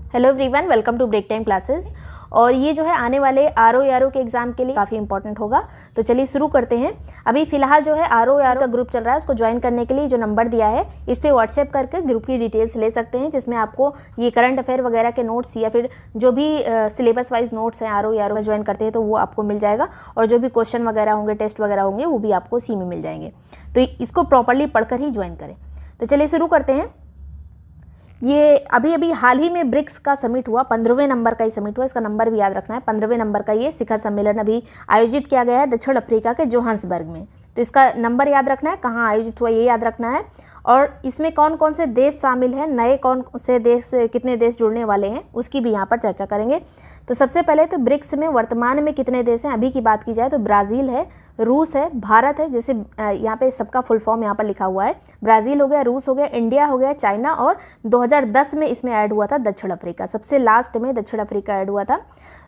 Hello everyone, welcome to break time classes. और ये जो है आने वाले आर.ओ. के एग्ज़ाम के लिए काफ़ी इंपॉर्टेंट होगा। तो चलिए शुरू करते हैं। अभी फ़िलहाल जो है आर.ओ. का ग्रुप चल रहा है, उसको ज्वाइन करने के लिए जो नंबर दिया है इस पर व्हाट्सएप करके ग्रुप की डिटेल्स ले सकते हैं, जिसमें आपको ये करंट अफेयर वगैरह के नोट्स या फिर जो भी सिलेबस वाइज नोट्स हैं आर.ओ. में ज्वाइन करते हैं तो वो आपको मिल जाएगा। और जो भी क्वेश्चन वगैरह होंगे, टेस्ट वगैरह होंगे, वो भी आपको इसी में मिल जाएंगे। तो इसको प्रॉपरली पढ़कर ही ज्वाइन करें। तो चलिए शुरू करते हैं। ये अभी हाल ही में ब्रिक्स का समिट हुआ, 15वें नंबर का ही समिट हुआ। इसका नंबर भी याद रखना है। 15वें नंबर का ये शिखर सम्मेलन अभी आयोजित किया गया है दक्षिण अफ्रीका के जोहान्सबर्ग में। तो इसका नंबर याद रखना है, कहाँ आयोजित हुआ ये याद रखना है, और इसमें कौन कौन से देश शामिल हैं, नए कौन से देश, कितने देश जुड़ने वाले हैं, उसकी भी यहाँ पर चर्चा करेंगे। तो सबसे पहले तो ब्रिक्स में वर्तमान में कितने देश हैं अभी की बात की जाए तो ब्राज़ील है, रूस है, भारत है, जैसे यहाँ पे सबका फुल फॉर्म यहाँ पर लिखा हुआ है। ब्राज़ील हो गया, रूस हो गया, इंडिया हो गया, चाइना, और 2010 में इसमें ऐड हुआ था दक्षिण अफ्रीका। सबसे लास्ट में दक्षिण अफ्रीका ऐड हुआ था।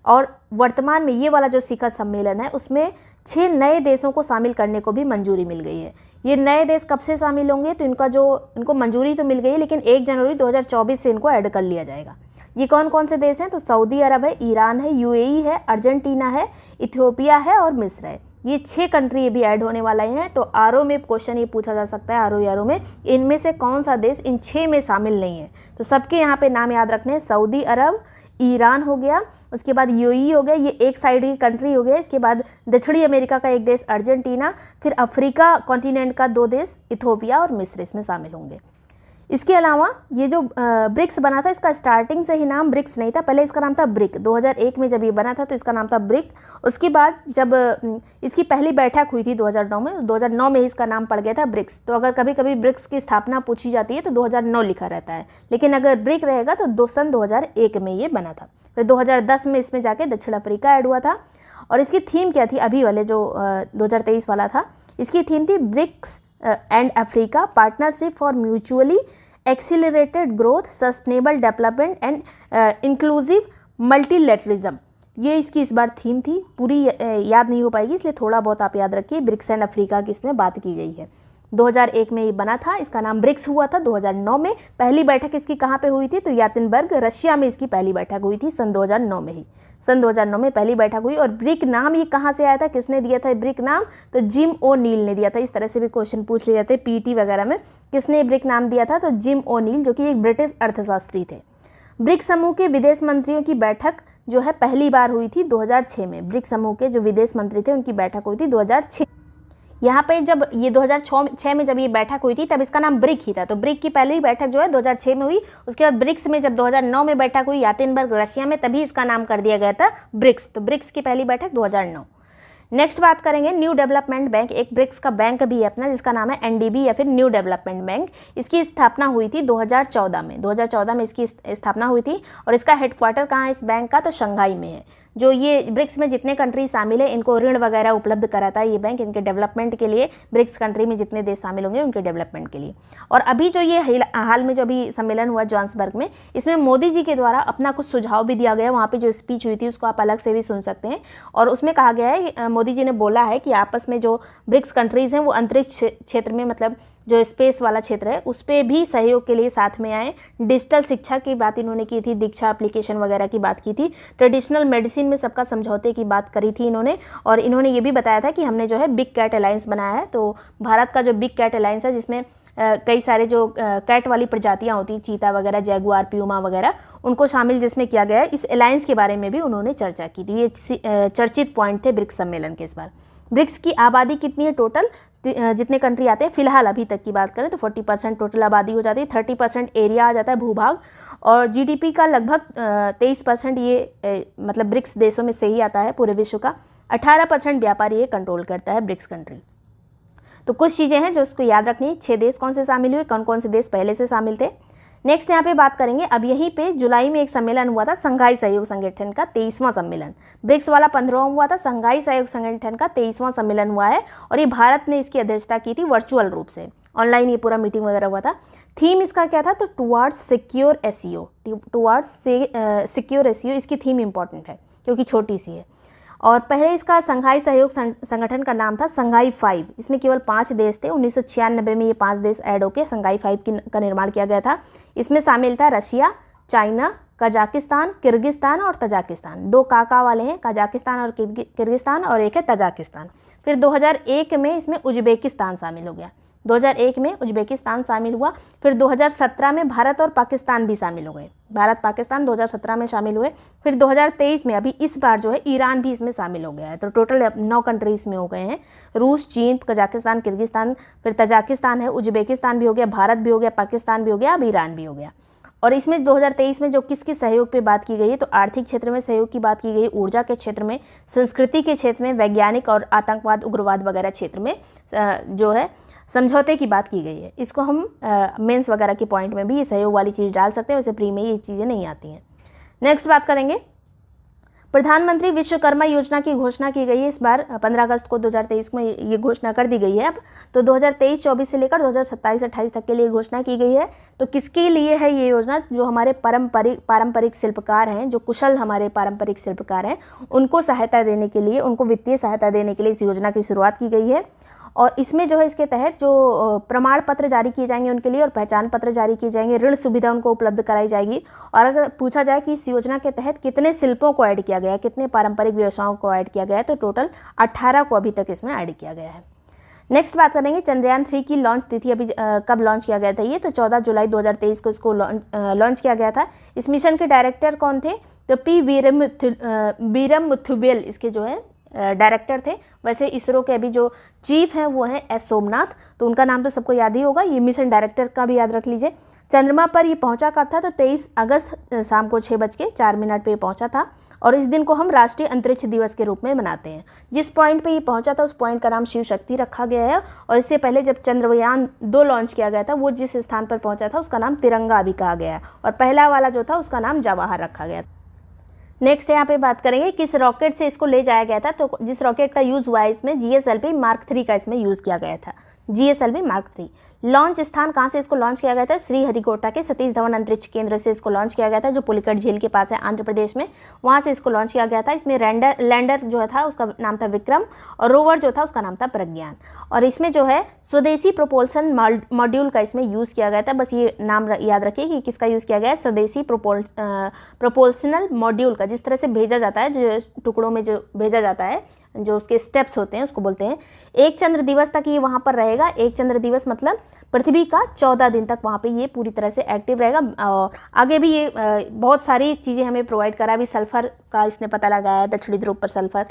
और वर्तमान में ये वाला जो शिखर सम्मेलन है उसमें 6 नए देशों को शामिल करने को भी मंजूरी मिल गई है। ये नए देश कब से शामिल होंगे तो इनको मंजूरी तो मिल गई है, लेकिन 1 जनवरी 2024 से इनको ऐड कर लिया जाएगा। ये कौन कौन से देश हैं तो सऊदी अरब है, ईरान है, यूएई है, अर्जेंटीना है, इथियोपिया है और मिस्र है। ये 6 कंट्री ये भी ऐड होने वाले हैं। तो आरओ में क्वेश्चन ये पूछा जा सकता है, आरओ में इनमें से कौन सा देश इन 6 में शामिल नहीं है। तो सबके यहाँ पे नाम याद रखने हैं। सऊदी अरब, ईरान हो गया, उसके बाद यूएई हो गया, ये एक साइड की कंट्री हो गया। इसके बाद दक्षिणी अमेरिका का एक देश अर्जेंटीना, फिर अफ्रीका कॉन्टिनेंट का 2 देश इथियोपिया और मिस्र इसमें शामिल होंगे। इसके अलावा ये जो ब्रिक्स बना था, इसका स्टार्टिंग से ही नाम ब्रिक्स नहीं था, पहले इसका नाम था ब्रिक। 2001 में जब ये बना था तो इसका नाम था ब्रिक। उसके बाद जब इसकी पहली बैठक हुई थी 2009 में, 2009 में इसका नाम पड़ गया था ब्रिक्स। तो अगर कभी कभी ब्रिक्स की स्थापना पूछी जाती है तो 2009 लिखा रहता है, लेकिन अगर ब्रिक रहेगा तो सन 2001 में ये बना था। फिर 2010 में इसमें जाके दक्षिण अफ्रीका ऐड हुआ था। और इसकी थीम क्या थी, अभी वाले जो 2023 वाला था, इसकी थीम थी BRICS and Africa partnership for mutually accelerated growth, sustainable development and inclusive multilateralism. ये इसकी इस बार थीम थी। पूरी याद नहीं हो पाएगी, इसलिए थोड़ा बहुत आप याद रखिए। ब्रिक्स एंड अफ्रीका की इसमें बात की गई है। 2001 में ये बना था, इसका नाम ब्रिक्स हुआ था। 2009 में पहली बैठक इसकी कहाँ पे हुई थी तो यातिनबर्ग रशिया में इसकी पहली बैठक हुई थी, सन 2009 में ही। सन 2009 में पहली बैठक हुई। और ब्रिक नाम ये कहाँ से आया था, किसने दिया था ब्रिक नाम तो जिम ओ'नील ने दिया था। इस तरह से भी क्वेश्चन पूछ लिए जाते हैं पीटी वगैरह में, किसने ब्रिक नाम दिया था तो जिम ओ'नील, जो कि एक ब्रिटिश अर्थशास्त्री थे। ब्रिक्स समूह के विदेश मंत्रियों की बैठक जो है पहली बार हुई थी 2006 में। ब्रिक्स समूह के जो विदेश मंत्री थे उनकी बैठक हुई थी 2006। यहाँ पे जब ये 2006 में जब ये बैठक हुई थी तब इसका नाम ब्रिक ही था। तो ब्रिक की पहली बैठक जो है 2006 में हुई। उसके बाद ब्रिक्स में जब 2009 में बैठक हुई यातिनबर्ग रशिया में, तभी इसका नाम कर दिया गया था ब्रिक्स। तो ब्रिक्स की पहली बैठक 2009। नेक्स्ट बात करेंगे न्यू डेवलपमेंट बैंक। एक ब्रिक्स का बैंक भी है अपना जिसका नाम है एनडीबी या फिर न्यू डेवलपमेंट बैंक। इसकी स्थापना हुई थी 2014 में। 2014 में इसकी स्थापना हुई थी। और इसका हेडक्वार्टर कहाँ है इस बैंक का तो शंघाई में है। जो ये ब्रिक्स में जितने कंट्री शामिल है इनको ऋण वगैरह उपलब्ध कराता है ये बैंक, इनके डेवलपमेंट के लिए। ब्रिक्स कंट्री में जितने देश शामिल होंगे उनके डेवलपमेंट के लिए। और अभी जो ये हाल में जो अभी सम्मेलन हुआ जोहान्सबर्ग में, इसमें मोदी जी के द्वारा अपना कुछ सुझाव भी दिया गया। वहाँ पे जो स्पीच हुई थी उसको आप अलग से भी सुन सकते हैं। और उसमें कहा गया है, मोदी जी ने बोला है कि आपस में जो ब्रिक्स कंट्रीज़ हैं वो अंतरिक्ष क्षेत्र में, मतलब जो स्पेस वाला क्षेत्र है उस पर भी सहयोग के लिए साथ में आए। डिजिटल शिक्षा की बात इन्होंने की थी, दीक्षा एप्लीकेशन वगैरह की बात की थी। ट्रेडिशनल मेडिसिन में सबका समझौते की बात करी थी इन्होंने। और इन्होंने ये भी बताया था कि हमने जो है बिग कैट अलायंस बनाया है। तो भारत का जो बिग कैट अलायंस है जिसमें कई सारे जो कैट वाली प्रजातियां होती हैं, चीता वगैरह, जैगुआर, प्यूमा वगैरह, उनको शामिल जिसमें किया गया है। इस अलायंस के बारे में भी उन्होंने चर्चा की थी। ये चर्चित पॉइंट थे ब्रिक्स सम्मेलन के इस बार। ब्रिक्स की आबादी कितनी है टोटल, जितने कंट्री आते हैं फिलहाल अभी तक की बात करें तो 40% टोटल आबादी हो जाती है। 30% एरिया आ जाता है, भूभाग। और जीडीपी का लगभग 23% ये मतलब ब्रिक्स देशों में से ही आता है पूरे विश्व का। 18% व्यापार ये कंट्रोल करता है ब्रिक्स कंट्री। तो कुछ चीज़ें हैं जो उसको याद रखनी है। 6 देश कौन से शामिल हुए, कौन कौन से देश पहले से शामिल थे। नेक्स्ट यहाँ पे बात करेंगे, अब यहीं पे जुलाई में एक सम्मेलन हुआ था संघाई सहयोग संगठन का 23वां सम्मेलन। ब्रिक्स वाला 15वां हुआ था, संघाई सहयोग संगठन का 23वां सम्मेलन हुआ है। और ये भारत ने इसकी अध्यक्षता की थी वर्चुअल रूप से, ऑनलाइन ये पूरा मीटिंग वगैरह हुआ था। थीम इसका क्या था तो towards secure SEO, towards secure SEO इसकी थीम इंपॉर्टेंट है क्योंकि छोटी सी है। और पहले इसका संघाई सहयोग संगठन का नाम था संघाई 5। इसमें केवल 5 देश थे। 1996 में ये 5 देश ऐड होकर संघाई 5 का निर्माण किया गया था। इसमें शामिल था रशिया, चाइना, कजाकिस्तान, किर्गिस्तान और तजाकिस्तान। 2 काका वाले हैं, कजाकिस्तान और किर्गिस्तान, और एक है तजाकिस्तान। फिर 2001 में इसमें उज्बेकिस्तान शामिल हो गया। 2001 में उज्बेकिस्तान शामिल हुआ। फिर 2017 में भारत और पाकिस्तान भी शामिल हो गए। भारत पाकिस्तान 2017 में शामिल हुए। फिर 2023 में अभी इस बार जो है ईरान भी इसमें शामिल हो गया है। तो टोटल 9 कंट्रीज में हो गए हैं, रूस, चीन, कजाकिस्तान, किर्गिस्तान, फिर तजाकिस्तान है, उज्बेकिस्तान भी हो गया, भारत भी हो गया, पाकिस्तान भी हो गया, अब ईरान भी हो गया। और इसमें 2023 में जो किस सहयोग पे बात की गई है, तो आर्थिक क्षेत्र में सहयोग की बात की गई, ऊर्जा के क्षेत्र में, संस्कृति के क्षेत्र में, वैज्ञानिक और आतंकवाद, उग्रवाद वगैरह क्षेत्र में जो है समझौते की बात की गई है। इसको हम मेंस वगैरह के पॉइंट में भी ये सहयोग वाली चीज़ डाल सकते हैं, वैसे प्री में ये चीज़ें नहीं आती हैं। नेक्स्ट बात करेंगे, प्रधानमंत्री विश्वकर्मा योजना की घोषणा की गई है इस बार 15 अगस्त को 2023 में ये घोषणा कर दी गई है। अब तो 2023-24 से लेकर 2027-28 तक के लिए घोषणा की गई है। तो किसके लिए है ये योजना? जो हमारे पारंपरिक शिल्पकार हैं, जो कुशल हमारे पारंपरिक शिल्पकार हैं, उनको सहायता देने के लिए, उनको वित्तीय सहायता देने के लिए इस योजना की शुरुआत की गई है। और इसमें जो है इसके तहत जो प्रमाण पत्र जारी किए जाएंगे उनके लिए, और पहचान पत्र जारी किए जाएंगे, ऋण सुविधा उनको उपलब्ध कराई जाएगी। और अगर पूछा जाए कि इस योजना के तहत कितने शिल्पों को ऐड किया गया है, कितने पारंपरिक व्यवसायों को ऐड किया गया है, तो टोटल 18 को अभी तक इसमें ऐड किया गया है। नेक्स्ट बात करेंगे, चंद्रयान 3 की लॉन्च तिथि अभी कब लॉन्च किया गया था? ये तो 14 जुलाई 2023 को इसको लॉन्च किया गया था। इस मिशन के डायरेक्टर कौन थे? तो पी वीरमुथुवेल इसके जो है डायरेक्टर थे। वैसे इसरो के अभी जो चीफ हैं वो हैं एस सोमनाथ, तो उनका नाम तो सबको याद ही होगा। ये मिशन डायरेक्टर का भी याद रख लीजिए। चंद्रमा पर ये पहुंचा कब था? तो 23 अगस्त शाम को 6:04 पे पहुंचा था। और इस दिन को हम राष्ट्रीय अंतरिक्ष दिवस के रूप में मनाते हैं। जिस पॉइंट पे ये पहुंचा था उस पॉइंट का नाम शिव शक्ति रखा गया है। और इससे पहले जब चंद्रयान 2 लॉन्च किया गया था, वो जिस स्थान पर पहुंचा था उसका नाम तिरंगा भी कहा गया है, और पहला वाला जो था उसका नाम जवाहर रखा गया। नेक्स्ट यहाँ पे बात करेंगे किस रॉकेट से इसको ले जाया गया था। तो जिस रॉकेट का यूज़ हुआ है इसमें GSLV Mark 3 का इसमें यूज़ किया गया था। GSLV Mark 3 लॉन्च स्थान कहाँ से इसको लॉन्च किया गया था? श्रीहरिकोटा के सतीश धवन अंतरिक्ष केंद्र से इसको लॉन्च किया गया था, जो पुलिकट झील के पास है आंध्र प्रदेश में, वहाँ से इसको लॉन्च किया गया था। इसमें लैंडर जो था उसका नाम था विक्रम, और रोवर जो था उसका नाम था प्रज्ञान। और इसमें जो है स्वदेशी प्रोपल्शन मॉड्यूल का इसमें यूज़ किया गया था। बस ये नाम याद रखिए कि किसका यूज़ किया गया है, स्वदेशी प्रोपल्शनल मॉड्यूल का। जिस तरह से भेजा जाता है, जो टुकड़ों में जो भेजा जाता है, जो उसके स्टेप्स होते हैं उसको बोलते हैं। 1 चंद्र दिवस तक ये वहाँ पर रहेगा। 1 चंद्र दिवस मतलब पृथ्वी का 14 दिन तक वहाँ पे ये पूरी तरह से एक्टिव रहेगा। और आगे भी ये बहुत सारी चीज़ें हमें प्रोवाइड करा। अभी सल्फ़र का इसने पता लगाया है, दक्षिणी ध्रुव पर सल्फ़र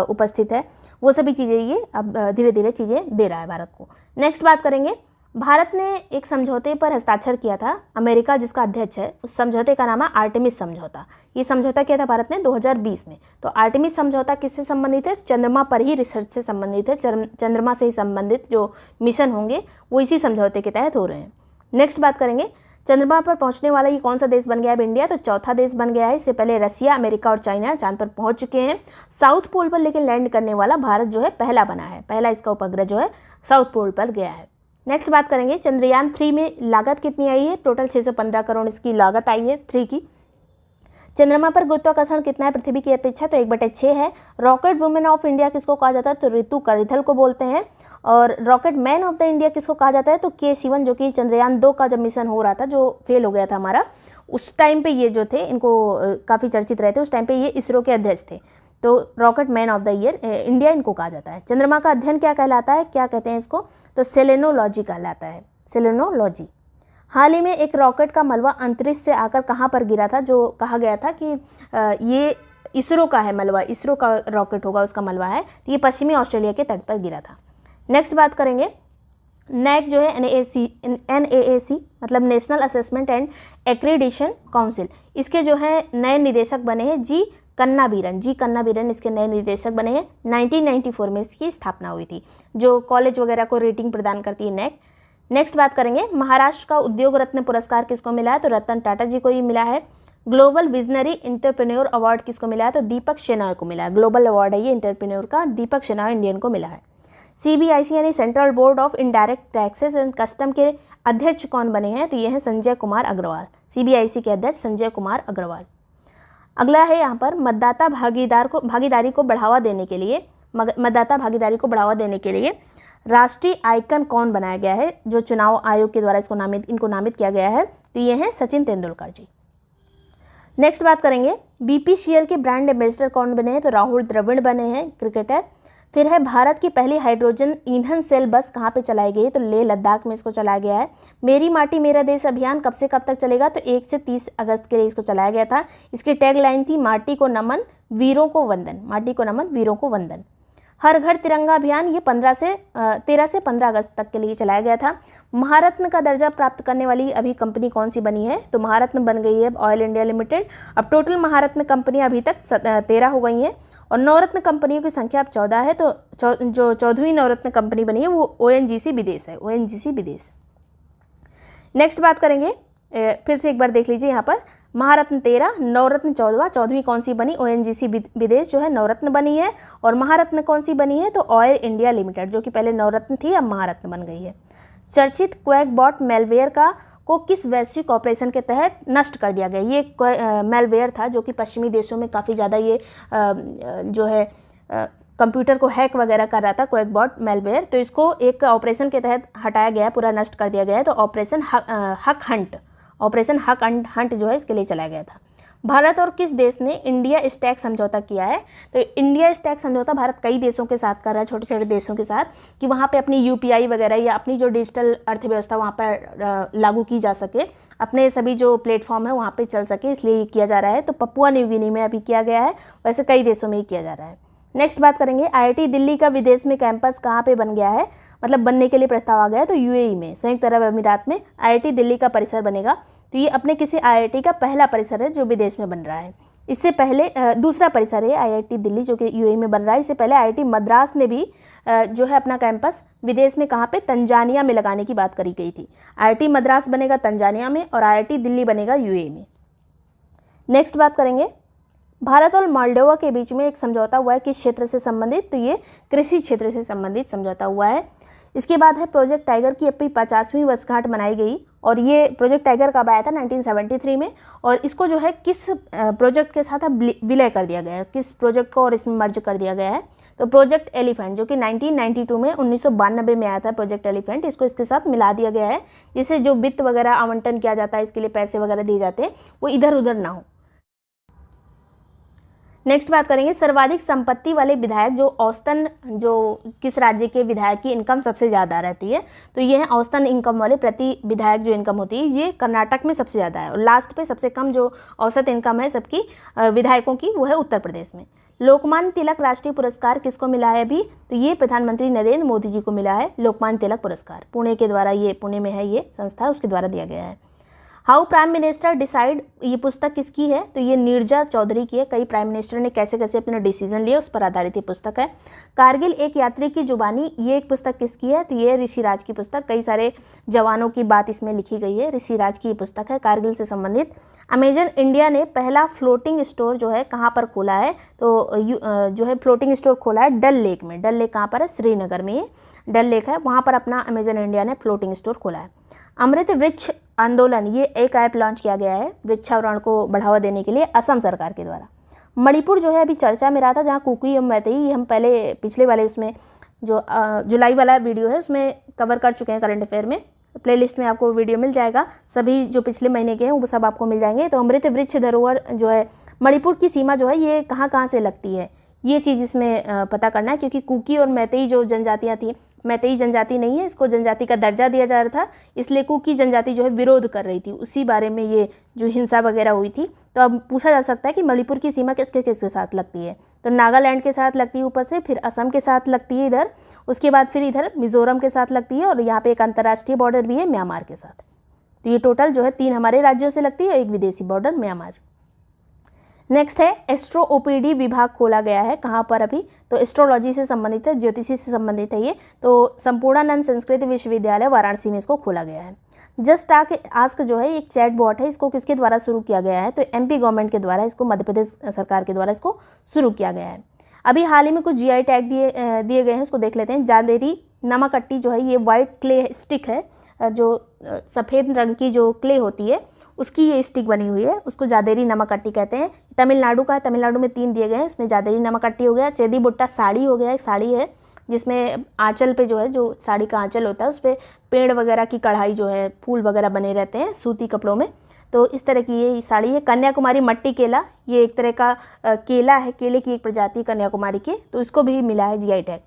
उपस्थित है, वो सभी चीज़ें ये अब धीरे धीरे चीज़ें दे रहा है भारत को। नेक्स्ट बात करेंगे, भारत ने एक समझौते पर हस्ताक्षर किया था, अमेरिका जिसका अध्यक्ष है, उस समझौते का नाम है आर्टेमिस समझौता। ये समझौता किया था भारत ने 2020 में। तो आर्टेमिस समझौता किससे संबंधित है? चंद्रमा पर ही रिसर्च से संबंधित है। चंद्रमा से ही संबंधित जो मिशन होंगे वो इसी समझौते के तहत हो रहे हैं। नेक्स्ट बात करेंगे, चंद्रमा पर पहुंचने वाला ये कौन सा देश बन गया है? इंडिया। तो चौथा देश बन गया है। इससे पहले रसिया, अमेरिका और चाइना चांद पर पहुंच चुके हैं। साउथ पोल पर लेकिन लैंड करने वाला भारत जो है पहला बना है। पहला इसका उपग्रह जो है साउथ पोल पर गया है। नेक्स्ट बात करेंगे, चंद्रयान 3 में लागत कितनी आई है? टोटल 615 करोड़ इसकी लागत आई है 3 की। चंद्रमा पर गुरुत्वाकर्षण कितना है पृथ्वी की अपेक्षा? तो 1/6 है। रॉकेट वुमेन ऑफ इंडिया किसको कहा जाता है? तो ऋतु करिथल को बोलते हैं। और rocket man of the India किसको कहा जाता है? तो के शिवन, जो कि चंद्रयान 2 का जब मिशन हो रहा था, जो फेल हो गया था हमारा, उस टाइम पे ये जो थे इनको काफ़ी चर्चित रहे थे। उस टाइम पे ये इसरो के अध्यक्ष थे। तो rocket man of the year India इनको कहा जाता है। चंद्रमा का अध्ययन क्या कहलाता है? क्या कहते हैं इसको? तो सेलेनोलॉजी कहलाता है, सेलेनोलॉजी। हाल ही में एक रॉकेट का मलबा अंतरिक्ष से आकर कहाँ पर गिरा था, जो कहा गया था कि ये इसरो का है मलबा, इसरो का रॉकेट होगा, उसका मलबा है। तो ये पश्चिमी ऑस्ट्रेलिया के तट पर गिरा था। नेक्स्ट बात करेंगे, नैक जो है NAAC मतलब national assessment and accreditation council, इसके जो है नए निदेशक बने हैं जी कन्नाबीरन इसके नए निदेशक बने हैं। 1994 में इसकी स्थापना हुई थी, जो कॉलेज वगैरह को रेटिंग प्रदान करती है नैक। नेक्स्ट बात करेंगे, महाराष्ट्र का उद्योग रत्न पुरस्कार किसको मिला है? तो रतन टाटा जी को ही मिला है। ग्लोबल विजनरी इंटरप्रेन्योर अवार्ड किसको मिला है? तो दीपक शेनॉय को मिला है। ग्लोबल अवार्ड है ये इंटरप्रेन्योर का, दीपक शेनॉय इंडियन को मिला है। CBIC यानी central board of indirect taxes and custom के अध्यक्ष कौन बने हैं? तो ये हैं संजय कुमार अग्रवाल। CBIC के अध्यक्ष संजय कुमार अग्रवाल। अगला है यहाँ पर मतदाता भागीदारी को बढ़ावा देने के लिए, मतदाता भागीदारी को बढ़ावा देने के लिए राष्ट्रीय आइकन कौन बनाया गया है? जो चुनाव आयोग के द्वारा इनको नामित किया गया है। तो ये हैं सचिन तेंदुलकर जी। नेक्स्ट बात करेंगे BPCL के ब्रांड एम्बेसडर कौन बने हैं, तो राहुल द्रविड़ बने हैं, क्रिकेटर। फिर है भारत की पहली हाइड्रोजन ईंधन सेल बस कहाँ पे चलाई गई है, तो लेह लद्दाख में इसको चलाया गया है। मेरी माटी मेरा देश अभियान कब से कब तक चलेगा, तो 1 से 30 अगस्त के लिए इसको चलाया गया था। इसकी टैगलाइन थी माटी को नमन वीरों को वंदन, माटी को नमन वीरों को वंदन। हर घर तिरंगा अभियान ये 13 से 15 अगस्त तक के लिए चलाया गया था। महारत्न का दर्जा प्राप्त करने वाली अभी कंपनी कौन सी बनी है, तो महारत्न बन गई है ऑयल इंडिया लिमिटेड। अब टोटल महारत्न कंपनियां अभी तक 13 हो गई हैं और नवरत्न कंपनियों की संख्या अब 14 है। तो जो 14वीं नवरत्न कंपनी बनी है वो ONGC विदेश है, ONGC विदेश। नेक्स्ट बात करेंगे, फिर से एक बार देख लीजिए यहाँ पर, महारत्न 13, नवरत्न 14, 14वीं कौन सी बनी, ONGC विदेश जो है नवरत्न बनी है। और महारत्न कौन सी बनी है, तो ऑयल इंडिया लिमिटेड, जो कि पहले नवरत्न थी अब महारत्न बन गई है। चर्चित क्वैकबॉट मेलवेयर को किस वैश्विक ऑपरेशन के तहत नष्ट कर दिया गया। ये मेलवेयर था जो कि पश्चिमी देशों में काफ़ी ज़्यादा ये जो है कंप्यूटर को हैक वगैरह कर रहा था, क्वैकबॉट मेलवेयर। तो इसको एक ऑपरेशन के तहत हटाया गया, पूरा नष्ट कर दिया गया है। तो ऑपरेशन हक हंट जो है इसके लिए चलाया गया था। भारत और किस देश ने इंडिया स्टैक समझौता किया है, तो इंडिया स्टैक समझौता भारत कई देशों के साथ कर रहा है, छोटे छोटे देशों के साथ, कि वहाँ पे अपनी UPI वगैरह या अपनी जो डिजिटल अर्थव्यवस्था वहाँ पर लागू की जा सके, अपने सभी जो प्लेटफॉर्म है वहाँ पे चल सके, इसलिए ये किया जा रहा है। तो पपुआ न्यू गिनी में अभी किया गया है, वैसे कई देशों में ही किया जा रहा है। नेक्स्ट बात करेंगे, IIT दिल्ली का विदेश में कैंपस कहाँ पे बन गया है, मतलब बनने के लिए प्रस्ताव आ गया है, तो UAE में, संयुक्त अरब अमीरात में IIT दिल्ली का परिसर बनेगा। तो ये अपने किसी IIT का पहला परिसर है जो विदेश में बन रहा है। इससे पहले दूसरा परिसर है IIT दिल्ली जो कि UAE में बन रहा है। इससे पहले IIT मद्रास ने भी जो है अपना कैंपस विदेश में कहाँ पे, तंजानिया में लगाने की बात करी गई थी। IIT मद्रास बनेगा तंजानिया में और IIT दिल्ली बनेगा UAE में। नेक्स्ट बात करेंगे, भारत और मोल्डोवा के बीच में एक समझौता हुआ है, किस क्षेत्र से संबंधित, तो ये कृषि क्षेत्र से संबंधित समझौता हुआ है। इसके बाद है प्रोजेक्ट टाइगर की अपनी 50वीं वर्षगांठ मनाई गई और ये प्रोजेक्ट टाइगर कब आया था, 1973 में। और इसको जो है किस प्रोजेक्ट के साथ अब विलय कर दिया गया है, किस प्रोजेक्ट को और इसमें मर्ज कर दिया गया है, तो प्रोजेक्ट एलिफेंट जो कि 1992 में 1992 में आया था प्रोजेक्ट एलिफेंट, इसको इसके साथ मिला दिया गया है, जिससे जो वित्त वगैरह आवंटन किया जाता है, इसके लिए पैसे वगैरह दिए जाते हैं, वो इधर उधर ना हो। नेक्स्ट बात करेंगे, सर्वाधिक संपत्ति वाले विधायक जो औसतन जो किस राज्य के विधायक की इनकम सबसे ज़्यादा रहती है, तो ये है औसतन इनकम वाले, प्रति विधायक जो इनकम होती है ये कर्नाटक में सबसे ज़्यादा है। और लास्ट पे सबसे कम जो औसत इनकम है सबकी विधायकों की, वो है उत्तर प्रदेश में। लोकमान्य तिलक राष्ट्रीय पुरस्कार किसको मिला है अभी, तो ये प्रधानमंत्री नरेंद्र मोदी जी को मिला है लोकमान्य तिलक पुरस्कार। पुणे के द्वारा, ये पुणे में है ये संस्था, उसके द्वारा दिया गया है। हाउ प्राइम मिनिस्टर डिसाइड, ये पुस्तक किसकी है, तो ये नीरजा चौधरी की है। कई प्राइम मिनिस्टर ने कैसे कैसे अपने डिसीजन लिए उस पर आधारित ये पुस्तक है। कारगिल एक यात्री की जुबानी, ये एक पुस्तक किसकी है, तो ये ऋषिराज की पुस्तक, कई सारे जवानों की बात इसमें लिखी गई है, ऋषिराज की ये पुस्तक है कारगिल से संबंधित। अमेजन इंडिया ने पहला फ्लोटिंग स्टोर जो है कहाँ पर खोला है, तो जो है फ्लोटिंग स्टोर खोला है डल लेक में। डल लेक कहाँ पर है, श्रीनगर में ये डल लेक है, वहाँ पर अपना अमेजन इंडिया ने फ्लोटिंग स्टोर खोला है। अमृत वृक्ष आंदोलन, ये एक ऐप लॉन्च किया गया है वृक्षारोपण को बढ़ावा देने के लिए असम सरकार के द्वारा। मणिपुर जो है अभी चर्चा में रहा था, जहाँ कुकी एवं मैतेई, ये हम पहले पिछले वाले उसमें जो जुलाई वाला वीडियो है उसमें कवर कर चुके हैं करंट अफेयर में। प्लेलिस्ट में आपको वीडियो मिल जाएगा, सभी जो पिछले महीने के हैं वो सब आपको मिल जाएंगे। तो अमृत वृक्ष धरोहर जो है मणिपुर की सीमा जो है ये कहाँ कहाँ से लगती है, ये चीज़ इसमें पता करना है, क्योंकि कुकी और मैतेई जो जनजातियाँ थी, मैतेई जनजाति नहीं है, इसको जनजाति का दर्जा दिया जा रहा था, इसलिए कुकी जनजाति जो है विरोध कर रही थी, उसी बारे में ये जो हिंसा वगैरह हुई थी। तो अब पूछा जा सकता है कि मणिपुर की सीमा किसके किसके साथ लगती है, तो नागालैंड के साथ लगती है ऊपर से, फिर असम के साथ लगती है इधर, उसके बाद फिर इधर मिजोरम के साथ लगती है, और यहाँ पे एक अंतर्राष्ट्रीय बॉर्डर भी है म्यांमार के साथ। तो ये टोटल जो है 3 हमारे राज्यों से लगती है, एक विदेशी बॉर्डर म्यांमार। नेक्स्ट है एस्ट्रो OPD विभाग खोला गया है, कहाँ पर अभी, तो एस्ट्रोलॉजी से संबंधित है, ज्योतिषी से संबंधित है ये, तो संपूर्णानंद संस्कृत विश्वविद्यालय वाराणसी में इसको खोला गया है। जस्ट आस्क जो है एक चैट बॉट है, इसको किसके द्वारा शुरू किया गया है, तो MP गवर्नमेंट के द्वारा, इसको मध्य प्रदेश सरकार के द्वारा इसको शुरू किया गया है। अभी हाल ही में कुछ GI टैग दिए गए हैं, उसको देख लेते हैं। जादेरी नमकट्टी जो है ये वाइट क्ले स्टिक है, जो सफ़ेद रंग की जो क्ले होती है उसकी ये स्टिक बनी हुई है, उसको जादेरी नमकट्टी कहते हैं। तमिलनाडु का है, तमिलनाडु में 3 दिए गए हैं, इसमें जादेरी नमकट्टी हो गया। चेदी बुट्टा साड़ी हो गया, एक साड़ी है जिसमें आंचल पे जो है, जो साड़ी का आंचल होता है उस पर पेड़ वगैरह की कढ़ाई जो है, फूल वगैरह बने रहते हैं सूती कपड़ों में, तो इस तरह की ये साड़ी है। कन्याकुमारी मट्टी केला, ये एक तरह का केला है, केले की एक प्रजाति कन्याकुमारी के, तो इसको भी मिला है जीआई टैग।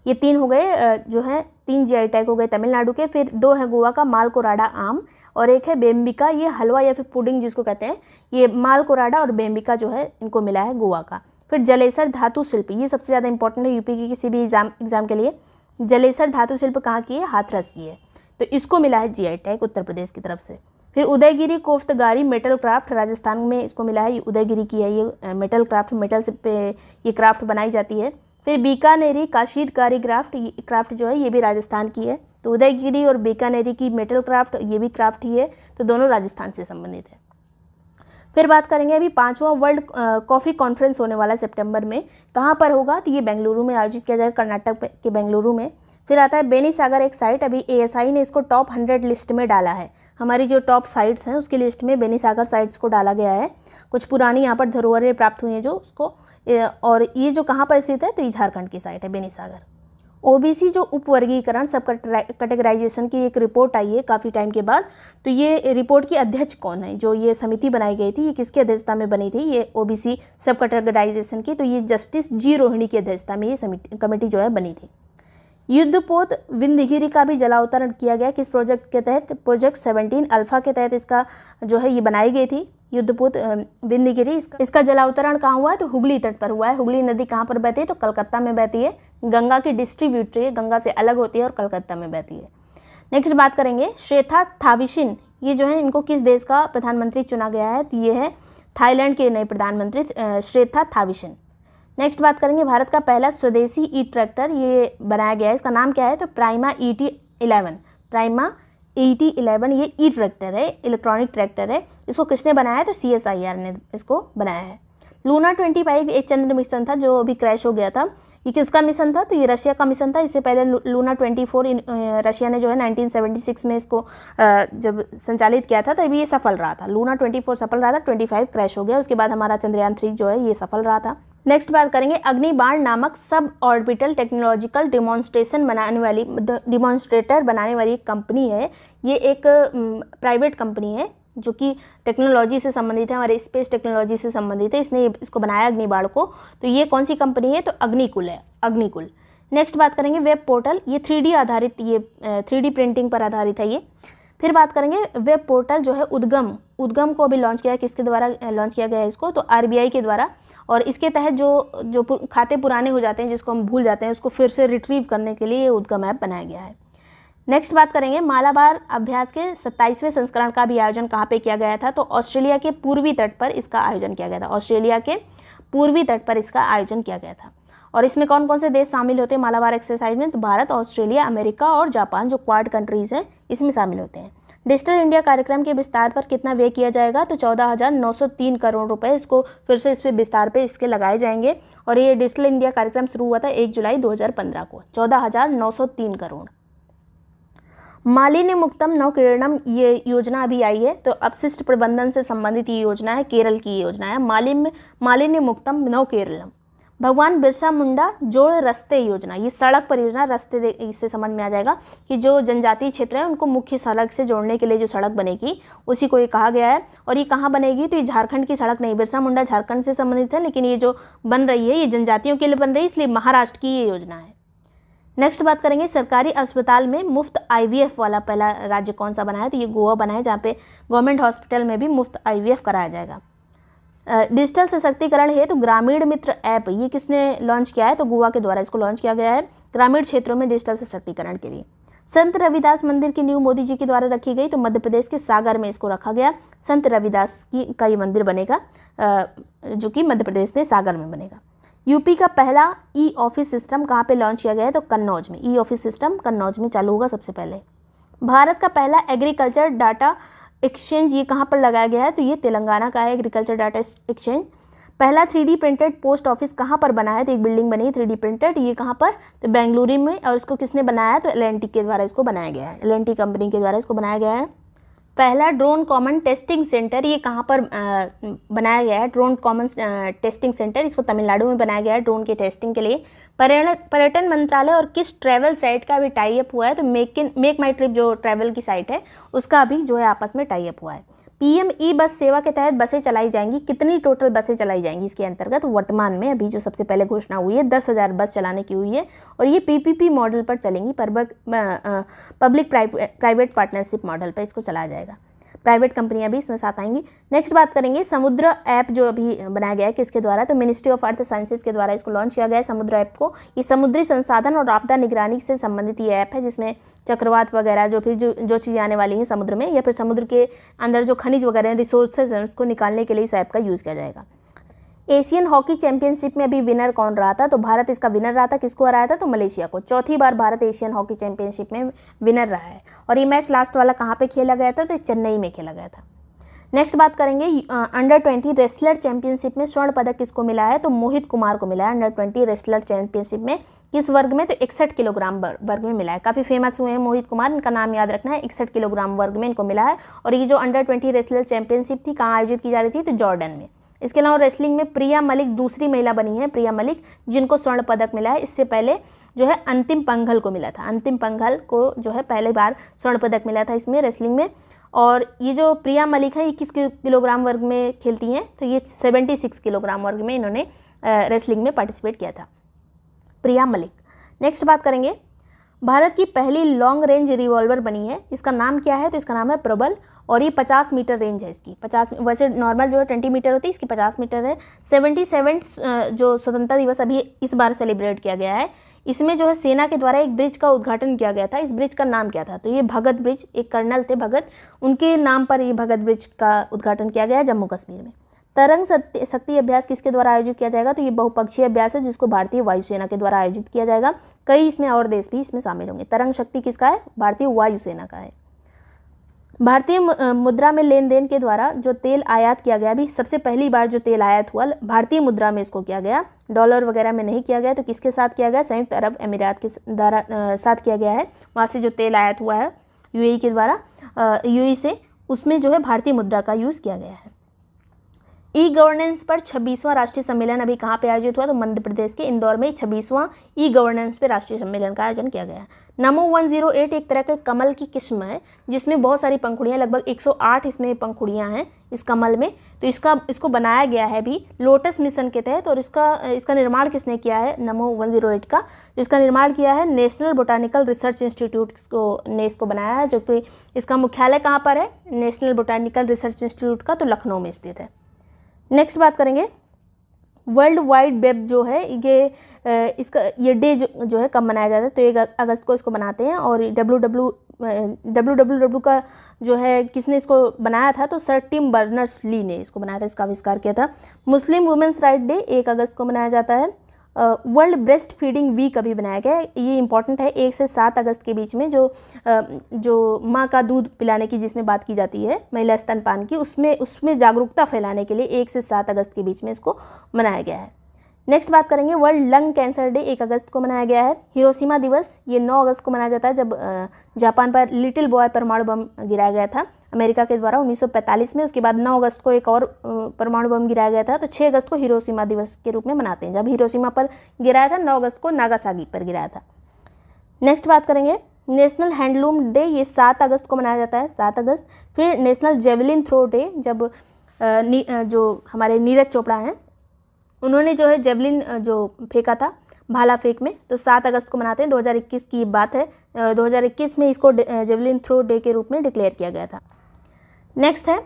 ये 3 हो गए जो है 3 जीआई टैग हो गए तमिलनाडु के। फिर 2 है गोवा का मालकोराडा आम, और एक है बेम्बिका, ये हलवा या फिर पुडिंग जिसको कहते हैं, ये मालकोराडा और बेम्बिका जो है इनको मिला है गोवा का। फिर जलेसर धातु शिल्प, ये सबसे ज़्यादा इंपॉर्टेंट है यूपी की किसी भी एग्जाम के लिए। जलेसर धातु शिल्प कहाँ की है? हाथरस की है, तो इसको मिला है जीआई टैग उत्तर प्रदेश की तरफ से। फिर उदयगिरी कोफ्तगारी मेटल क्राफ्ट, राजस्थान में इसको मिला है, ये उदयगिरी की है, ये मेटल क्राफ्ट, मेटल से पे ये क्राफ्ट बनाई जाती है। फिर बीकानेरी काशीदकारी क्राफ्ट जो है ये भी राजस्थान की है, तो उदयगिरी और बीकानेरी की मेटल क्राफ्ट ये भी क्राफ्ट ही है, तो दोनों राजस्थान से संबंधित है। फिर बात करेंगे अभी 5वां वर्ल्ड कॉफ़ी कॉन्फ्रेंस होने वाला सितंबर में, कहाँ पर होगा? तो ये बेंगलुरु में आयोजित किया जाएगा, कर्नाटक के बेंगलुरु में। फिर आता है बेनीसागर, एक साइट, अभी एएसआई ने इसको टॉप 100 लिस्ट में डाला है। हमारी जो टॉप साइट्स हैं उसकी लिस्ट में बेनीसागर साइट्स को डाला गया है। कुछ पुरानी यहाँ पर धरोहरें प्राप्त हुई हैं जो उसको, और ये जो कहाँ पर स्थित है? तो ये झारखंड की साइट है बेनीसागर। ओबीसी जो उपवर्गीकरण सब कैटेगराइजेशन की एक रिपोर्ट आई है काफ़ी टाइम के बाद, तो ये रिपोर्ट की अध्यक्ष कौन है? जो ये समिति बनाई गई थी, ये किसकी अध्यक्षता में बनी थी? ये ओबीसी सब कैटेगराइजेशन की, तो ये जस्टिस जी रोहिणी की अध्यक्षता में ये कमेटी जो है बनी थी। युद्धपोत विंध्यगिरी का भी जलावतरण किया गया, किस प्रोजेक्ट के तहत? प्रोजेक्ट 17 अल्फा के तहत इसका जो है ये बनाई गई थी युद्धपोत विंध्यगिरी। इसका जलावतरण कहाँ हुआ है? तो हुगली तट पर हुआ है। हुगली नदी कहाँ पर बहती है? तो कलकत्ता में बहती है, गंगा की डिस्ट्रीब्यूटरी है, गंगा से अलग होती है और कलकत्ता में बहती है। नेक्स्ट बात करेंगे श्रेथा थाविशिन, ये जो है इनको किस देश का प्रधानमंत्री चुना गया है? तो ये है थाईलैंड के नए प्रधानमंत्री श्रेथा थाविशिन। नेक्स्ट बात करेंगे भारत का पहला स्वदेशी ई ट्रैक्टर ये बनाया गया है, इसका नाम क्या है? तो प्राइमा ET11। प्राइमा ET11 ये ई ट्रैक्टर है, इलेक्ट्रॉनिक ट्रैक्टर है। इसको किसने बनाया है? तो CSIR ने इसको बनाया है। लूना 25 एक चंद्र मिशन था जो अभी क्रैश हो गया था, ये किसका मिशन था? तो ये रशिया का मिशन था। इससे पहले लूना 24 रशिया ने जो है 1976 में इसको जब संचालित किया था तभी ये सफल रहा था। लूना 24 सफल रहा था, 25 क्रैश हो गया, उसके बाद हमारा चंद्रयान 3 जो है ये सफल रहा था। नेक्स्ट बात करेंगे अग्निबाण नामक सब ऑर्बिटल टेक्नोलॉजिकल डिमॉन्स्ट्रेटर बनाने वाली एक कंपनी है। ये एक प्राइवेट कंपनी है जो कि टेक्नोलॉजी से संबंधित है, हमारे स्पेस टेक्नोलॉजी से संबंधित है। इसने इसको बनाया अग्निबाण को, तो ये कौन सी कंपनी है? तो अग्निकुल है, अग्निकुल। नेक्स्ट बात करेंगे वेब पोर्टल, ये 3D आधारित, ये 3D प्रिंटिंग पर आधारित है ये। फिर बात करेंगे वेब पोर्टल जो है उद्गम को अभी लॉन्च किया है, किसके द्वारा लॉन्च किया गया है इसको? तो RBI के द्वारा, और इसके तहत जो खाते पुराने हो जाते हैं, जिसको हम भूल जाते हैं, उसको फिर से रिट्रीव करने के लिए ये उद्गम ऐप बनाया गया है। नेक्स्ट बात करेंगे मालाबार अभ्यास के 27वें संस्करण का भी आयोजन कहाँ पे किया गया था? तो ऑस्ट्रेलिया के पूर्वी तट पर इसका आयोजन किया गया था। ऑस्ट्रेलिया के पूर्वी तट पर इसका आयोजन किया गया था। और इसमें कौन कौन से देश शामिल होते हैं मालाबार एक्सरसाइज में? तो भारत, ऑस्ट्रेलिया, अमेरिका और जापान, जो क्वाड कंट्रीज़ हैं, इसमें शामिल होते हैं। डिजिटल इंडिया कार्यक्रम के विस्तार पर कितना व्यय किया जाएगा? तो 14,903 करोड़ रुपए इसको फिर से इस पर विस्तार पे इसके लगाए जाएंगे। और ये डिजिटल इंडिया कार्यक्रम शुरू हुआ था 1 जुलाई 2015 को। 14,903 करोड़। मालिन्य मुक्तम नवकेरलम ये योजना अभी आई है, तो अपशिष्ट प्रबंधन से संबंधित ये योजना है, केरल की योजना है मालिन्य मुक्तम नवकेरलम। भगवान बिरसा मुंडा जोड़ रस्ते योजना, ये सड़क परियोजना, रस्ते इससे समझ में आ जाएगा कि जो जनजातीय क्षेत्र है उनको मुख्य सड़क से जोड़ने के लिए जो सड़क बनेगी उसी को ये कहा गया है। और ये कहाँ बनेगी? तो ये झारखंड की सड़क नहीं, बिरसा मुंडा झारखंड से संबंधित है, लेकिन ये जो बन रही है ये जनजातियों के लिए बन रही है, इसलिए महाराष्ट्र की ये योजना है। नेक्स्ट बात करेंगे सरकारी अस्पताल में मुफ्त IVF वाला पहला राज्य कौन सा बना है? तो ये गोवा बना है, जहाँ पे गवर्नमेंट हॉस्पिटल में भी मुफ्त IVF कराया जाएगा। डिजिटल सशक्तिकरण है तो ग्रामीण मित्र ऐप, ये किसने लॉन्च किया है? तो गोवा के द्वारा इसको लॉन्च किया गया है ग्रामीण क्षेत्रों में डिजिटल सशक्तिकरण के लिए। संत रविदास मंदिर की नींव मोदी जी के द्वारा रखी गई, तो मध्य प्रदेश के सागर में इसको रखा गया। संत रविदास का ये मंदिर बनेगा जो कि मध्य प्रदेश में सागर में बनेगा। यूपी का पहला E-ऑफिस सिस्टम कहाँ पे लॉन्च किया गया है? तो कन्नौज में। E-ऑफिस सिस्टम कन्नौज में चालू होगा सबसे पहले। भारत का पहला एग्रीकल्चर डाटा एक्सचेंज ये कहाँ पर लगाया गया है? तो ये तेलंगाना का है एग्रीकल्चर डाटा एक्सचेंज। पहला 3D प्रिंटेड पोस्ट ऑफिस कहाँ पर बना है? तो एक बिल्डिंग बनी है 3D प्रिंटेड, ये कहाँ पर? तो बेंगलुरु में। और इसको किसने बनाया? तो L&T के द्वारा इसको बनाया गया है, L&T कंपनी के द्वारा इसको बनाया गया है। पहला ड्रोन कॉमन टेस्टिंग सेंटर ये कहाँ पर बनाया गया है? ड्रोन कॉमन टेस्टिंग सेंटर, इसको तमिलनाडु में बनाया गया है ड्रोन के टेस्टिंग के लिए। पर्यटन मंत्रालय और किस ट्रैवल साइट का भी टाई अप हुआ है? तो मेक माई ट्रिप जो ट्रैवल की साइट है उसका भी जो है आपस में टाई अप हुआ है। पीएम ई बस सेवा के तहत बसें चलाई जाएंगी। कितनी टोटल बसें चलाई जाएंगी इसके अंतर्गत? वर्तमान में अभी जो सबसे पहले घोषणा हुई है 10,000 बस चलाने की हुई है और ये पीपीपी मॉडल पर चलेंगी, पब्लिक प्राइवेट पार्टनरशिप मॉडल पर इसको चलाया जाएगा। प्राइवेट कंपनियां भी इसमें साथ आएंगी। नेक्स्ट बात करेंगे समुद्र ऐप जो अभी बनाया गया है किसके द्वारा? तो मिनिस्ट्री ऑफ अर्थ साइंसेज के द्वारा इसको लॉन्च किया गया है समुद्र ऐप को। ये समुद्री संसाधन और आपदा निगरानी से संबंधित ये ऐप है जिसमें चक्रवात वगैरह जो चीज़ें आने वाली हैं समुद्र में या फिर समुद्र के अंदर जो खनिज वगैरह रिसोर्सेज हैं उसको निकालने के लिए इस ऐप का यूज़ किया जाएगा। एशियन हॉकी चैंपियनशिप में अभी विनर कौन रहा था? तो भारत इसका विनर रहा था। किसको हराया था? तो मलेशिया को। चौथी बार भारत एशियन हॉकी चैंपियनशिप में विनर रहा है और ये मैच लास्ट वाला कहाँ पे खेला गया था? तो चेन्नई में खेला गया था। नेक्स्ट बात करेंगे अंडर 20 रेसलर चैंपियनशिप में स्वर्ण पदक किसको मिला है? तो मोहित कुमार को मिला है अंडर 20 रेसलर चैंपियनशिप में। किस वर्ग में? तो 61 किलोग्राम वर्ग में मिला है। काफ़ी फेमस हुए हैं मोहित कुमार, इनका नाम याद रखना है। 61 किलोग्राम वर्ग में इनको मिला है और ये जो अंडर 20 रेसलर चैंपियनशिप थी कहाँ आयोजित की जा रही थी? तो जॉर्डन में। इसके अलावा रेसलिंग में प्रिया मलिक दूसरी महिला बनी है, प्रिया मलिक, जिनको स्वर्ण पदक मिला है। इससे पहले जो है अंतिम पंघल को मिला था। अंतिम पंघल को जो है पहले बार स्वर्ण पदक मिला था इसमें रेसलिंग में। और ये जो प्रिया मलिक है ये किस किलोग्राम वर्ग में खेलती हैं? तो ये 76 किलोग्राम वर्ग में इन्होंने रेसलिंग में पार्टिसिपेट किया था, प्रिया मलिक। नेक्स्ट बात करेंगे भारत की पहली लॉन्ग रेंज रिवॉल्वर बनी है, इसका नाम क्या है? तो इसका नाम है प्रबल और ये 50 मीटर रेंज है इसकी। 50 वैसे नॉर्मल जो है 20 मीटर होती है, इसकी 50 मीटर है। 77 जो स्वतंत्रता दिवस अभी इस बार सेलिब्रेट किया गया है, इसमें जो है सेना के द्वारा एक ब्रिज का उद्घाटन किया गया था। इस ब्रिज का नाम क्या था? तो ये भगत ब्रिज, एक कर्नल थे भगत, उनके नाम पर ये भगत ब्रिज का उद्घाटन किया गया जम्मू कश्मीर में। तरंग शक्ति अभ्यास किसके द्वारा आयोजित किया जाएगा? तो ये बहुपक्षीय अभ्यास है जिसको भारतीय वायुसेना के द्वारा आयोजित किया जाएगा। कई इसमें और देश भी इसमें शामिल होंगे। तरंग शक्ति किसका है? भारतीय वायुसेना का है। भारतीय मुद्रा में लेन देन के द्वारा जो तेल आयात किया गया, अभी सबसे पहली बार जो तेल आयात हुआ भारतीय मुद्रा में इसको किया गया, डॉलर वगैरह में नहीं किया गया। तो किसके साथ किया गया? संयुक्त अरब अमीरात के साथ किया गया है। वहाँ से जो तेल आयात हुआ है यूएई के द्वारा, यूएई से, उसमें जो है भारतीय मुद्रा का यूज़ किया गया है। ई गवर्नेंस पर 26वां राष्ट्रीय सम्मेलन अभी कहाँ पे आयोजित हुआ? तो मध्य प्रदेश के इंदौर में 26वां ई गवर्नेंस पे राष्ट्रीय सम्मेलन का आयोजन किया गया। नमो 108 एक तरह के कमल की किस्म है जिसमें बहुत सारी पंखुड़ियाँ, लगभग 108 इसमें पंखुड़ियाँ हैं इस कमल में। तो इसको बनाया गया है भी लोटस मिशन के तहत और इसका निर्माण किसने किया है? नमो 108 का इसका निर्माण किया है नेशनल बोटानिकल रिसर्च इंस्टीट्यूट ने इसको बनाया है, जो कि इसका मुख्यालय कहाँ पर है? नेशनल बोटानिकल रिसर्च इंस्टीट्यूट का तो लखनऊ में स्थित है। नेक्स्ट बात करेंगे वर्ल्ड वाइड वेब जो है ये डे जो है कब मनाया जाता है? तो 1 अगस्त को इसको बनाते हैं। और www का जो है किसने इसको बनाया था? तो सर टिम बर्नर्स-ली ने इसको बनाया था, इसका आविष्कार किया था। मुस्लिम वुमेंस राइट डे 1 अगस्त को मनाया जाता है। वर्ल्ड ब्रेस्ट फीडिंग वीक अभी बनाया गया है, ये इंपॉर्टेंट है। 1 से 7 अगस्त के बीच में जो माँ का दूध पिलाने की जिसमें बात की जाती है, महिला स्तनपान की, उसमें जागरूकता फैलाने के लिए 1 से 7 अगस्त के बीच में इसको मनाया गया है। नेक्स्ट बात करेंगे वर्ल्ड लंग कैंसर डे 1 अगस्त को मनाया गया है। हिरोशिमा दिवस ये 9 अगस्त को मनाया जाता है जब जापान पर लिटिल बॉय परमाणु बम गिराया गया था अमेरिका के द्वारा 1945 में। उसके बाद 9 अगस्त को एक और परमाणु बम गिराया गया था। तो 6 अगस्त को हिरोशिमा दिवस के रूप में मनाते हैं। जब हिरोशिमा पर गिराया था 9 अगस्त को नागासाकी पर गिराया था। नेक्स्ट बात करेंगे नेशनल हैंडलूम डे, ये 7 अगस्त को मनाया जाता है, 7 अगस्त। फिर नेशनल जेवलिन थ्रो डे, जब जो हमारे नीरज चोपड़ा हैं उन्होंने जो है जेवलिन जो फेंका था भाला फेंक में, तो 7 अगस्त को मनाते हैं। 2021 की बात है, 2021 में इसको जेवलिन थ्रो डे के रूप में डिक्लेयर किया गया था। नेक्स्ट है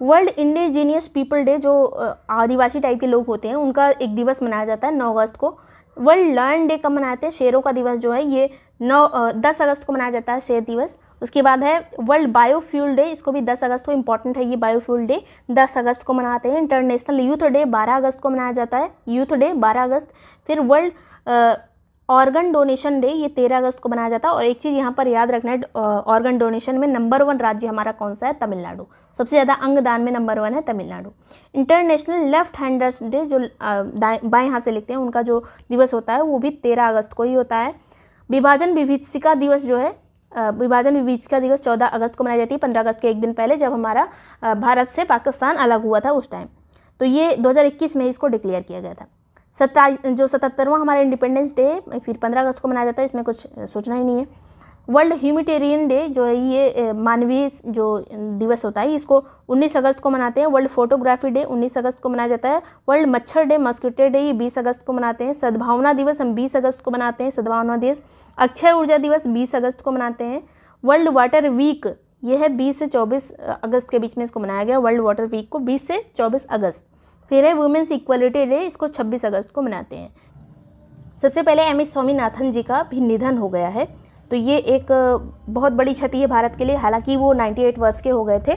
वर्ल्ड इंडिजीनियस पीपल डे, जो आदिवासी टाइप के लोग होते हैं उनका एक दिवस मनाया जाता है 9 अगस्त को। वर्ल्ड लर्न डे कब मनाते हैं? शेरों का दिवस जो है ये 10 अगस्त को मनाया जाता है, शेर दिवस। उसके बाद है वर्ल्ड बायोफ्यूल डे, इसको भी 10 अगस्त को, इंपॉर्टेंट है ये बायोफ्यूल डे, 10 अगस्त को मनाते हैं। इंटरनेशनल यूथ डे 12 अगस्त को मनाया जाता है, यूथ डे 12 अगस्त। फिर वर्ल्ड ऑर्गन डोनेशन डे, ये 13 अगस्त को मनाया जाता है। और एक चीज़ यहाँ पर याद रखना है, ऑर्गन डोनेशन में नंबर 1 राज्य हमारा कौन सा है? तमिलनाडु। सबसे ज़्यादा अंगदान में नंबर 1 है Tamil Nadu. International left handers day, जो बाएं हाथ से लिखते हैं उनका जो दिवस होता है वो भी 13 अगस्त को ही होता है। विभाजन विभीषिका दिवस जो है, विभाजन विभीषिका दिवस 14 अगस्त को मनाई जाती है, 15 अगस्त के एक दिन पहले, जब हमारा भारत से पाकिस्तान अलग हुआ था उस टाइम। तो ये 2021 में इसको डिक्लेयर किया गया था। 77वां हमारा इंडिपेंडेंस डे फिर 15 अगस्त को मनाया जाता है, इसमें कुछ सोचना ही नहीं है। वर्ल्ड ह्यूमैनिटेरियन डे जो है ये मानवीय जो दिवस होता है इसको 19 अगस्त को मनाते हैं। वर्ल्ड फोटोग्राफी डे 19 अगस्त को मनाया जाता है। वर्ल्ड मच्छर डे मस्किटो डे ये 20 अगस्त को मनाते हैं। सद्भावना दिवस हम 20 अगस्त को मनाते हैं, सद्भावना दिवस। अक्षय ऊर्जा दिवस 20 अगस्त को मनाते हैं। वर्ल्ड वाटर वीक ये है 20 से 24 अगस्त के बीच में इसको मनाया गया, वर्ल्ड वाटर वीक को 20 से 24 अगस्त। फिर है वुमेन्स इक्वलिटी डे, इसको 26 अगस्त को मनाते हैं। सबसे पहले एम.एस. स्वामीनाथन जी का भी निधन हो गया है, तो ये एक बहुत बड़ी क्षति है भारत के लिए। हालांकि वो 98 वर्ष के हो गए थे।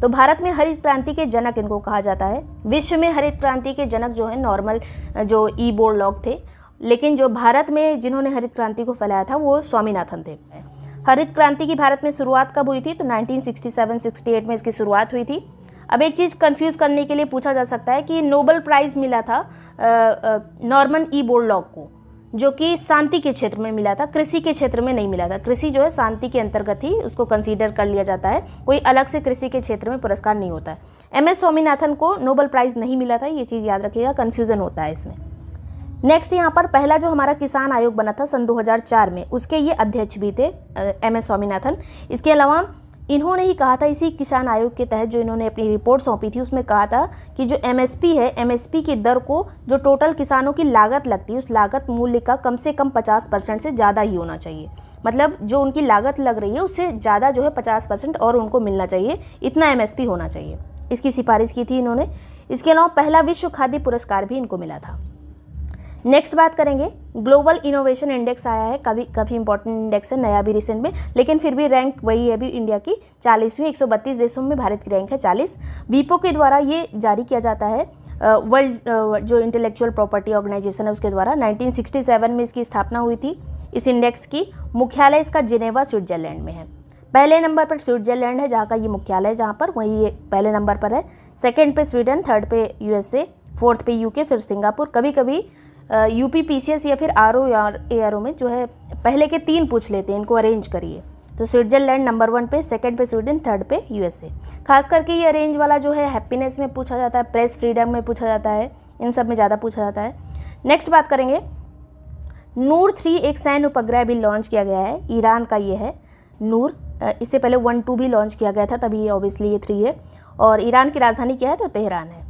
तो भारत में हरित क्रांति के जनक इनको कहा जाता है। विश्व में हरित क्रांति के जनक जो है नॉर्मल जो ई-बोर्ड लोग थे, लेकिन जो भारत में जिन्होंने हरित क्रांति को फैलाया था वो स्वामीनाथन थे। हरित क्रांति की भारत में शुरुआत कब हुई थी? तो 1967-68 में इसकी शुरुआत हुई थी। अब एक चीज़ कंफ्यूज करने के लिए पूछा जा सकता है कि नोबेल प्राइज़ मिला था नॉर्मन ई बोरलॉग को, जो कि शांति के क्षेत्र में मिला था, कृषि के क्षेत्र में नहीं मिला था। कृषि जो है शांति के अंतर्गत ही उसको कंसीडर कर लिया जाता है, कोई अलग से कृषि के क्षेत्र में पुरस्कार नहीं होता है। एम.एस. स्वामीनाथन को नोबेल प्राइज़ नहीं मिला था, ये चीज़ याद रखिएगा, कन्फ्यूज़न होता है इसमें। नेक्स्ट यहाँ पर पहला जो हमारा किसान आयोग बना था सन 2004 में, उसके ये अध्यक्ष भी थे एम.एस. स्वामीनाथन। इसके अलावा इन्होंने ही कहा था, इसी किसान आयोग के तहत जो इन्होंने अपनी रिपोर्ट सौंपी थी उसमें कहा था कि जो एमएसपी है, एमएसपी की दर को जो टोटल किसानों की लागत लगती है उस लागत मूल्य का कम से कम 50% से ज़्यादा ही होना चाहिए। मतलब जो उनकी लागत लग रही है उससे ज़्यादा जो है 50% और उनको मिलना चाहिए, इतना एमएसपी होना चाहिए। इसकी सिफारिश की थी इन्होंने। इसके अलावा पहला विश्व खाद्य पुरस्कार भी इनको मिला था। नेक्स्ट बात करेंगे, ग्लोबल इनोवेशन इंडेक्स आया है, काफ़ी इंपॉर्टेंट इंडेक्स है, नया भी रिसेंट में, लेकिन फिर भी रैंक वही है अभी इंडिया की 40वीं। 132 देशों में भारत की रैंक है 40। वीपो के द्वारा ये जारी किया जाता है, वर्ल्ड जो इंटेलेक्चुअल प्रॉपर्टी ऑर्गेनाइजेशन है उसके द्वारा। 1967 में इसकी स्थापना हुई थी। इस इंडेक्स की मुख्यालय इसका जिनेवा स्विट्जरलैंड में है। पहले नंबर पर स्विट्जरलैंड है जहाँ का ये मुख्यालय है, जहाँ पर वही ये पहले नंबर पर है। सेकेंड पे स्वीडन, थर्ड पे यूएसए, फोर्थ पे यूके, फिर सिंगापुर। कभी कभी यूपीपीसीएस या फिर आरओ या एआरओ में जो है पहले के 3 पूछ लेते हैं, इनको अरेंज करिए। तो स्विट्जरलैंड नंबर 1 पे, सेकंड पे स्वीडन, थर्ड पे यूएसए। खास करके ये अरेंज वाला जो है हैप्पीनेस में पूछा जाता है, प्रेस फ्रीडम में पूछा जाता है, इन सब में ज़्यादा पूछा जाता है। नेक्स्ट बात करेंगे, नूर 3 एक सैन्य उपग्रह भी लॉन्च किया गया है, ईरान का ये है नूर। इससे पहले 1-2 भी लॉन्च किया गया था, तभी ये ऑब्वियसली ये 3 है। और ईरान की राजधानी क्या है? तो तेहरान है।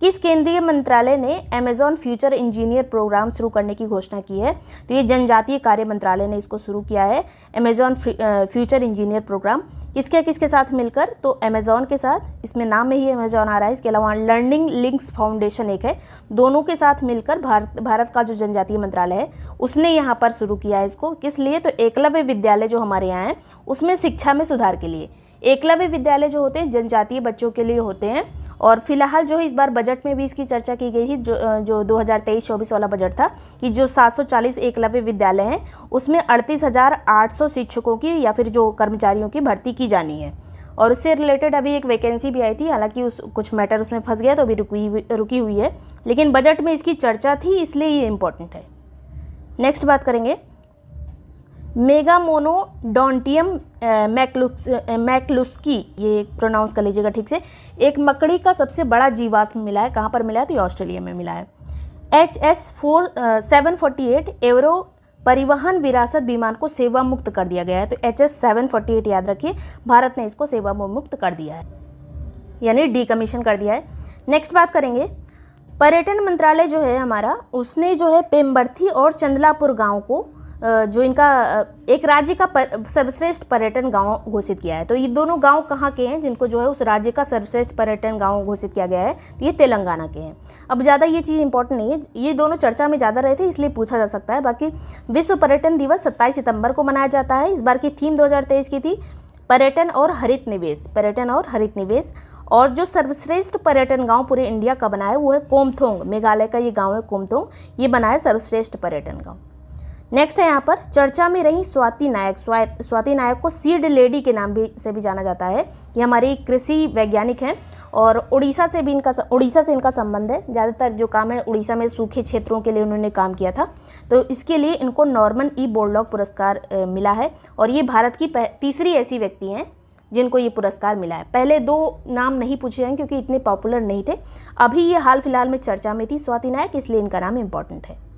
किस केंद्रीय मंत्रालय ने अमेजॉन फ्यूचर इंजीनियर प्रोग्राम शुरू करने की घोषणा की है? तो ये जनजातीय कार्य मंत्रालय ने इसको शुरू किया है, अमेजॉन फ्यूचर इंजीनियर प्रोग्राम। किसके साथ मिलकर? तो अमेजॉन के साथ, इसमें नाम में ही अमेजॉन आ रहा है। इसके अलावा लर्निंग लिंक्स फाउंडेशन एक है, दोनों के साथ मिलकर भारत का जो जनजातीय मंत्रालय है उसने यहाँ पर शुरू किया है इसको। किस लिए? तो एकलव्य विद्यालय जो हमारे यहाँ हैं उसमें शिक्षा में सुधार के लिए। एकलव्य विद्यालय जो होते हैं जनजातीय बच्चों के लिए होते हैं। और फिलहाल जो है इस बार बजट में भी इसकी चर्चा की गई थी, जो 2023-24 वाला बजट था, कि जो 740 एकलव्य विद्यालय हैं उसमें 38,800 शिक्षकों की या फिर जो कर्मचारियों की भर्ती की जानी है। और उससे रिलेटेड अभी एक वैकेंसी भी आई थी, हालांकि कुछ मैटर उसमें फंस गया तो अभी रुकी हुई है, लेकिन बजट में इसकी चर्चा थी, इसलिए ये इम्पोर्टेंट है। नेक्स्ट बात करेंगे, मेगामोनोडोंटियम मैकलुस्की, ये प्रोनाउंस कर लीजिएगा ठीक से, एक मकड़ी का सबसे बड़ा जीवाश्म मिला है। कहाँ पर मिला है? तो ये ऑस्ट्रेलिया में मिला है। HS-748 एवरो परिवहन विरासत विमान को सेवा मुक्त कर दिया गया है। तो HS-748 याद रखिए, भारत ने इसको सेवा मुक्त कर दिया है, यानी डीकमीशन कर दिया है। नेक्स्ट बात करेंगे, पर्यटन मंत्रालय जो है हमारा, उसने जो है पेम्बर्थी और चंदलापुर गाँव को जो इनका एक राज्य का सर्वश्रेष्ठ पर्यटन गांव घोषित किया है। तो ये दोनों गांव कहाँ के हैं जिनको जो है उस राज्य का सर्वश्रेष्ठ पर्यटन गांव घोषित किया गया है? तो ये तेलंगाना के हैं। अब ज़्यादा ये चीज़ इंपॉर्टेंट नहीं है, ये दोनों चर्चा में ज़्यादा रहे थे इसलिए पूछा जा सकता है। बाकी विश्व पर्यटन दिवस 27 सितंबर को मनाया जाता है। इस बार की थीम 2023 की थी पर्यटन और हरित निवेश, पर्यटन और हरित निवेश। और जो सर्वश्रेष्ठ पर्यटन गांव पूरे इंडिया का बना है वो है कोमथोंग, मेघालय का ये गाँव है कोमथोंग, ये बना है सर्वश्रेष्ठ पर्यटन गाँव। नेक्स्ट है यहाँ पर चर्चा में रही स्वाति नायक। स्वाति नायक को सीड लेडी के नाम से भी जाना जाता है। ये हमारी कृषि वैज्ञानिक हैं और उड़ीसा से इनका संबंध है। ज़्यादातर जो काम है उड़ीसा में सूखे क्षेत्रों के लिए उन्होंने काम किया था, तो इसके लिए इनको नॉर्मन ई बोरलॉग पुरस्कार मिला है। और ये भारत की तीसरी ऐसी व्यक्ति हैं जिनको ये पुरस्कार मिला है। पहले 2 नाम नहीं पूछे हैं क्योंकि इतने पॉपुलर नहीं थे, अभी ये हाल फिलहाल में चर्चा में थी स्वाति नायक, इसलिए इनका नाम इम्पॉर्टेंट है।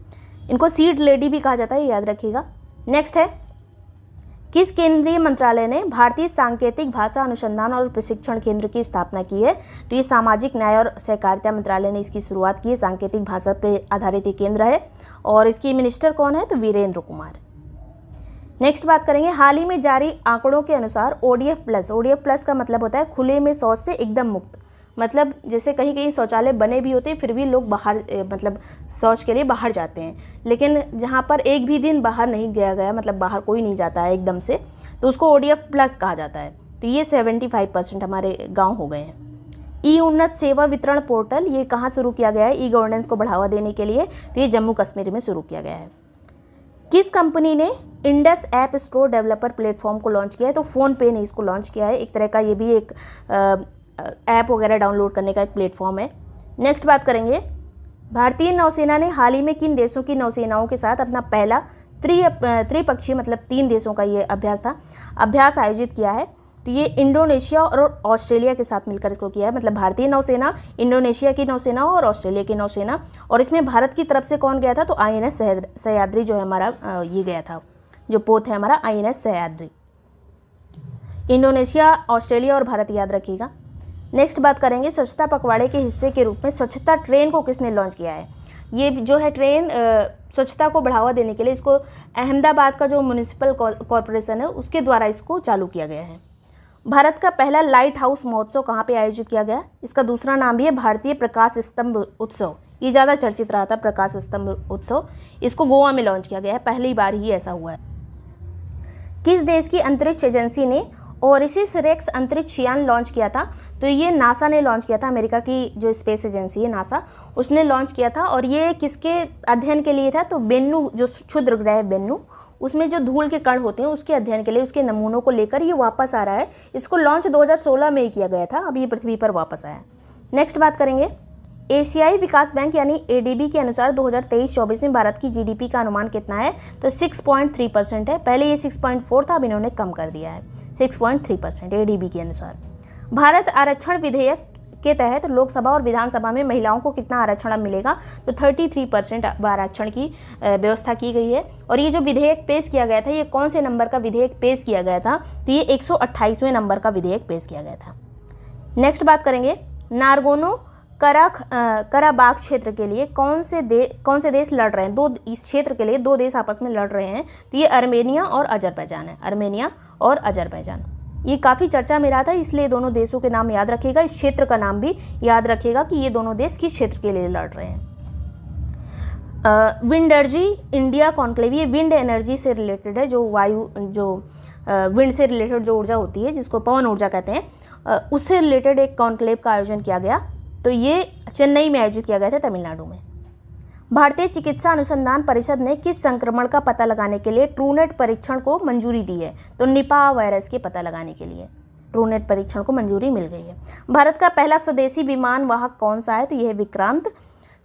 इनको सीड लेडी भी कहा जाता है, याद रखिएगा। नेक्स्ट है किस केंद्रीय मंत्रालय ने भारतीय सांकेतिक भाषा अनुसंधान और प्रशिक्षण केंद्र की स्थापना की है? तो ये सामाजिक न्याय और सहकारिता मंत्रालय ने इसकी शुरुआत की है। सांकेतिक भाषा पर आधारित ये केंद्र है और इसकी मिनिस्टर कौन है? तो वीरेंद्र कुमार। नेक्स्ट बात करेंगे, हाल ही में जारी आंकड़ों के अनुसार ODF प्लस का मतलब होता है खुले में शौच से एकदम मुक्त। मतलब जैसे कहीं कहीं शौचालय बने भी होते हैं फिर भी लोग बाहर मतलब शौच के लिए बाहर जाते हैं, लेकिन जहाँ पर एक भी दिन बाहर नहीं गया मतलब बाहर कोई नहीं जाता है एकदम से, तो उसको ODF प्लस कहा जाता है। तो ये 75% हमारे गाँव हो गए हैं। ई उन्नत सेवा वितरण पोर्टल ये कहाँ शुरू किया गया है? ई गवर्नेंस को बढ़ावा देने के लिए, तो ये जम्मू कश्मीर में शुरू किया गया है। किस कंपनी ने Indus app store developer platform को लॉन्च किया है? तो फ़ोनपे ने इसको लॉन्च किया है। एक तरह का ये भी एक ऐप वगैरह डाउनलोड करने का एक प्लेटफॉर्म है। नेक्स्ट बात करेंगे, भारतीय नौसेना ने हाल ही में किन देशों की नौसेनाओं के साथ अपना पहला त्रिपक्षीय मतलब 3 देशों का ये अभ्यास आयोजित किया है? तो ये इंडोनेशिया और ऑस्ट्रेलिया के साथ मिलकर इसको किया है। मतलब भारतीय नौसेना, इंडोनेशिया की नौसेना और ऑस्ट्रेलिया की नौसेना। और इसमें भारत की तरफ से कौन गया था? तो INS सह्याद्री जो है हमारा ये गया था, जो पोत है हमारा INS सह्याद्री। इंडोनेशिया, ऑस्ट्रेलिया और भारत याद रखिएगा। नेक्स्ट बात करेंगे, स्वच्छता पखवाड़े के हिस्से के रूप में स्वच्छता ट्रेन को किसने लॉन्च किया है? ये जो है ट्रेन स्वच्छता को बढ़ावा देने के लिए इसको अहमदाबाद का जो म्यूनिसिपल कॉरपोरेशन है उसके द्वारा इसको चालू किया गया है। भारत का पहला लाइट हाउस महोत्सव कहाँ पे आयोजित किया गया? इसका दूसरा नाम भी है भारतीय प्रकाश स्तंभ उत्सव। ये ज़्यादा चर्चित रहा था प्रकाश स्तंभ उत्सव। इसको गोवा में लॉन्च किया गया है, पहली बार ही ऐसा हुआ है। किस देश की अंतरिक्ष एजेंसी ने ओरिसिस रेक्स अंतरिक्ष यान लॉन्च किया था? तो ये नासा ने लॉन्च किया था। अमेरिका की जो स्पेस एजेंसी है नासा, उसने लॉन्च किया था। और ये किसके अध्ययन के लिए था? तो बेन्नू, जो क्षुद्र ग्रह है बेन्नू, उसमें जो धूल के कण होते हैं उसके अध्ययन के लिए, उसके नमूनों को लेकर ये वापस आ रहा है। इसको लॉन्च 2016 में ही किया गया था, अब ये पृथ्वी पर वापस आया। नेक्स्ट बात करेंगे, एशियाई विकास बैंक यानी ADB के अनुसार 2023-24 में भारत की GDP का अनुमान कितना है? तो 6.3% है। पहले ये 6.4 था, अब इन्होंने कम कर दिया है, 6.3% ADB के अनुसार। भारत आरक्षण विधेयक के तहत लोकसभा और विधानसभा में महिलाओं को कितना आरक्षण अब मिलेगा? तो 33% आरक्षण की व्यवस्था की गई है। और ये जो विधेयक पेश किया गया था, ये कौन से नंबर का विधेयक पेश किया गया था? तो ये 128वें नंबर का विधेयक पेश किया गया था। नेक्स्ट बात करेंगे, नारगोनो कराबाख क्षेत्र के लिए कौन से देश लड़ रहे हैं? इस क्षेत्र के लिए 2 देश आपस में लड़ रहे हैं। तो ये आर्मेनिया और अजरबैजान है, आर्मेनिया और अजरबैजान। ये काफ़ी चर्चा में रहा था, इसलिए दोनों देशों के नाम याद रखिएगा। इस क्षेत्र का नाम भी याद रखिएगा कि ये दोनों देश किस क्षेत्र के लिए लड़ रहे हैं। विंड एनर्जी इंडिया कॉन्क्लेव, ये विंड एनर्जी से रिलेटेड है, जो विंड से रिलेटेड जो ऊर्जा होती है जिसको पवन ऊर्जा कहते हैं, उससे रिलेटेड एक कॉन्क्लेव का आयोजन किया गया। तो ये चेन्नई में आयोजित किया गया था, तमिलनाडु में। भारतीय चिकित्सा अनुसंधान परिषद ने किस संक्रमण का पता लगाने के लिए ट्रूनेट परीक्षण को मंजूरी दी है? तो निपाह वायरस के पता लगाने के लिए ट्रूनेट परीक्षण को मंजूरी मिल गई है। भारत का पहला स्वदेशी विमान वाहक कौन सा है? तो यह है विक्रांत।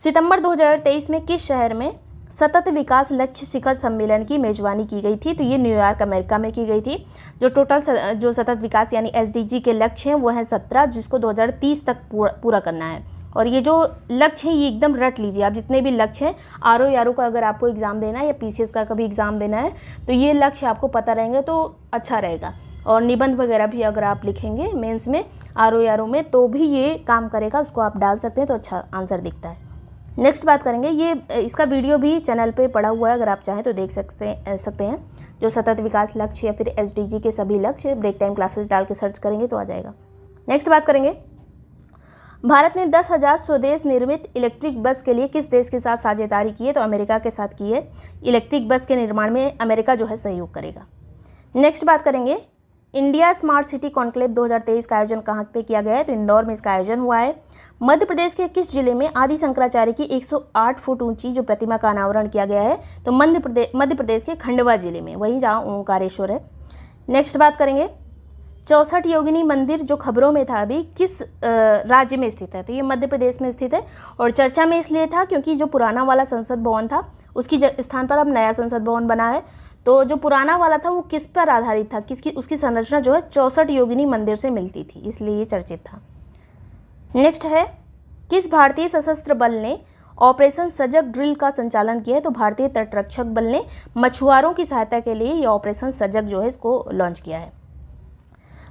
सितंबर 2023 में किस शहर में सतत विकास लक्ष्य शिखर सम्मेलन की मेजबानी की गई थी? तो ये न्यूयॉर्क अमेरिका में की गई थी। जो टोटल जो सतत विकास यानी SDG के लक्ष्य हैं वो हैं 17, जिसको 2030 तक पूरा करना है। और ये जो लक्ष्य है ये एकदम रट लीजिए आप, जितने भी लक्ष्य हैं RO का अगर आपको एग्ज़ाम देना है या PCS का कभी एग्ज़ाम देना है तो ये लक्ष्य आपको पता रहेंगे तो अच्छा रहेगा। और निबंध वगैरह भी अगर आप लिखेंगे मेंस में RO में तो भी ये काम करेगा, उसको आप डाल सकते हैं तो अच्छा आंसर दिखता है। नेक्स्ट बात करेंगे, ये इसका वीडियो भी चैनल पे पड़ा हुआ है, अगर आप चाहें तो देख सकते हैं। जो सतत विकास लक्ष्य या फिर SDG के सभी लक्ष्य ब्रेक टाइम क्लासेस डाल के सर्च करेंगे तो आ जाएगा। नेक्स्ट बात करेंगे, भारत ने 10,000 स्वदेश निर्मित इलेक्ट्रिक बस के लिए किस देश के साथ साझेदारी की है? तो अमेरिका के साथ की है। इलेक्ट्रिक बस के निर्माण में अमेरिका जो है सहयोग करेगा। नेक्स्ट बात करेंगे, इंडिया स्मार्ट सिटी कॉन्क्लेव 2023 का आयोजन कहाँ पे किया गया है? तो इंदौर में इसका आयोजन हुआ है। मध्य प्रदेश के किस जिले में आदि शंकराचार्य की 108 फुट ऊंची जो प्रतिमा का अनावरण किया गया है? तो मध्य प्रदेश के खंडवा जिले में, वहीं जहाँ ओंकारेश्वर है। नेक्स्ट बात करेंगे, 64 योगिनी मंदिर जो खबरों में था अभी किस राज्य में स्थित है? तो ये मध्य प्रदेश में स्थित है। और चर्चा में इसलिए था क्योंकि जो पुराना वाला संसद भवन था उसकी स्थान पर अब नया संसद भवन बना है। तो जो पुराना वाला था वो किस पर आधारित था? उसकी संरचना जो है 64 योगिनी मंदिर से मिलती थी, इसलिए ये चर्चित था। नेक्स्ट है, किस भारतीय सशस्त्र बल ने ऑपरेशन सजग ड्रिल का संचालन किया है। तो भारतीय तटरक्षक बल ने मछुआरों की सहायता के लिए ये ऑपरेशन सजग जो है इसको लॉन्च किया है।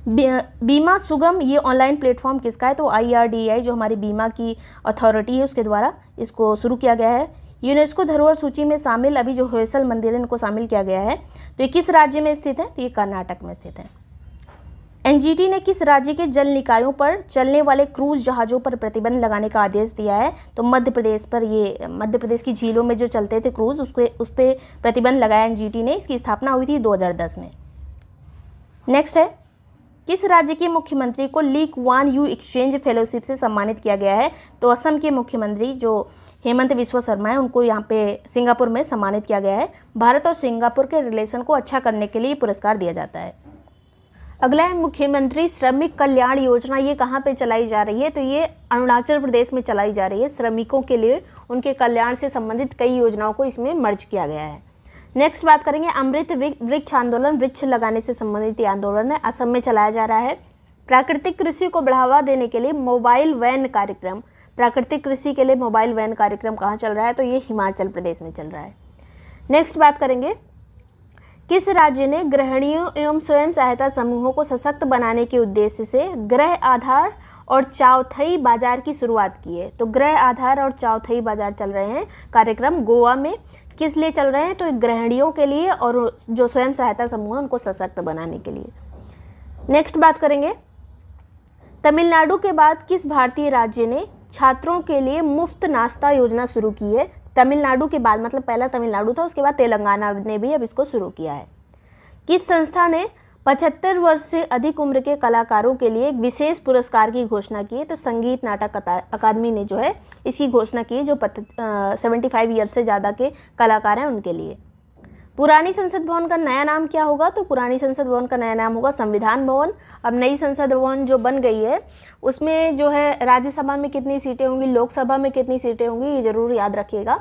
बीमा सुगम ये ऑनलाइन प्लेटफॉर्म किसका है? तो IRDAI जो हमारी बीमा की अथॉरिटी है उसके द्वारा इसको शुरू किया गया है। यूनेस्को धरोहर सूची में शामिल अभी जो होयसल मंदिर है इनको शामिल किया गया है। तो ये किस राज्य में स्थित है? तो ये कर्नाटक में स्थित है। NGT ने किस राज्य के जल निकायों पर चलने वाले क्रूज जहाज़ों पर प्रतिबंध लगाने का आदेश दिया है? तो मध्य प्रदेश पर, ये मध्य प्रदेश की झीलों में जो चलते थे क्रूज उस पर प्रतिबंध लगाया NGT ने। इसकी स्थापना हुई थी 2010 में। नेक्स्ट है, किस राज्य के मुख्यमंत्री को Lee Kuan Yew exchange fellowship से सम्मानित किया गया है? तो असम के मुख्यमंत्री जो हेमंत बिस्वा शर्मा है उनको यहाँ पे सिंगापुर में सम्मानित किया गया है। भारत और सिंगापुर के रिलेशन को अच्छा करने के लिए पुरस्कार दिया जाता है। अगला है मुख्यमंत्री श्रमिक कल्याण योजना। ये कहाँ पे चलाई जा रही है? तो ये अरुणाचल प्रदेश में चलाई जा रही है। श्रमिकों के लिए उनके कल्याण से संबंधित कई योजनाओं को इसमें मर्ज किया गया है। नेक्स्ट बात करेंगे अमृत वृक्ष आंदोलन। वृक्ष लगाने से संबंधित ये आंदोलन है, असम में चलाया जा रहा है। प्राकृतिक कृषि को बढ़ावा देने के लिए मोबाइल वैन कार्यक्रम, प्राकृतिक कृषि के लिए मोबाइल वैन कार्यक्रम कहाँ चल रहा है? तो ये हिमाचल प्रदेश में चल रहा है। नेक्स्ट बात करेंगे, किस राज्य ने गृहिणियों एवं स्वयं सहायता समूहों को सशक्त बनाने के उद्देश्य से गृह आधार और चौथाई बाजार की शुरुआत की है? तो गृह आधार और चौथाई बाजार चल रहे हैं कार्यक्रम गोवा में। किस लिए चल रहे हैं? तो गृहिणियों के लिए और जो स्वयं सहायता समूह है उनको सशक्त बनाने के लिए। नेक्स्ट बात करेंगे, तमिलनाडु के बाद किस भारतीय राज्य ने छात्रों के लिए मुफ्त नाश्ता योजना शुरू की है? तमिलनाडु के बाद, मतलब पहला तमिलनाडु था, उसके बाद तेलंगाना ने भी अब इसको शुरू किया है। किस संस्था ने 75 वर्ष से अधिक उम्र के कलाकारों के लिए एक विशेष पुरस्कार की घोषणा की है? तो संगीत नाटक अकादमी ने जो है इसकी घोषणा की है, जो 75 ईयर से ज़्यादा के कलाकार हैं उनके लिए। पुरानी संसद भवन का नया नाम क्या होगा? तो पुरानी संसद भवन का नया नाम होगा संविधान भवन। अब नई संसद भवन जो बन गई है उसमें जो है राज्यसभा में कितनी सीटें होंगी, लोकसभा में कितनी सीटें होंगी, ये ज़रूर याद रखिएगा।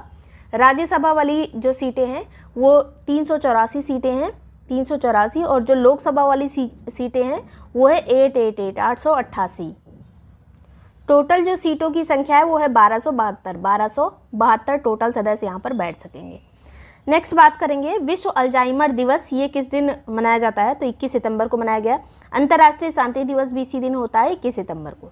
राज्यसभा वाली जो सीटें हैं वो 384 सीटें हैं, 384, और जो लोकसभा वाली सीटें हैं वो है 888 टोटल जो सीटों की संख्या है वो है 1272 टोटल सदस्य यहाँ पर बैठ सकेंगे। नेक्स्ट बात करेंगे विश्व अल्जाइमर दिवस। ये किस दिन मनाया जाता है? तो 21 सितंबर को मनाया गया। अंतर्राष्ट्रीय शांति दिवस भी इसी दिन होता है, 21 सितंबर को।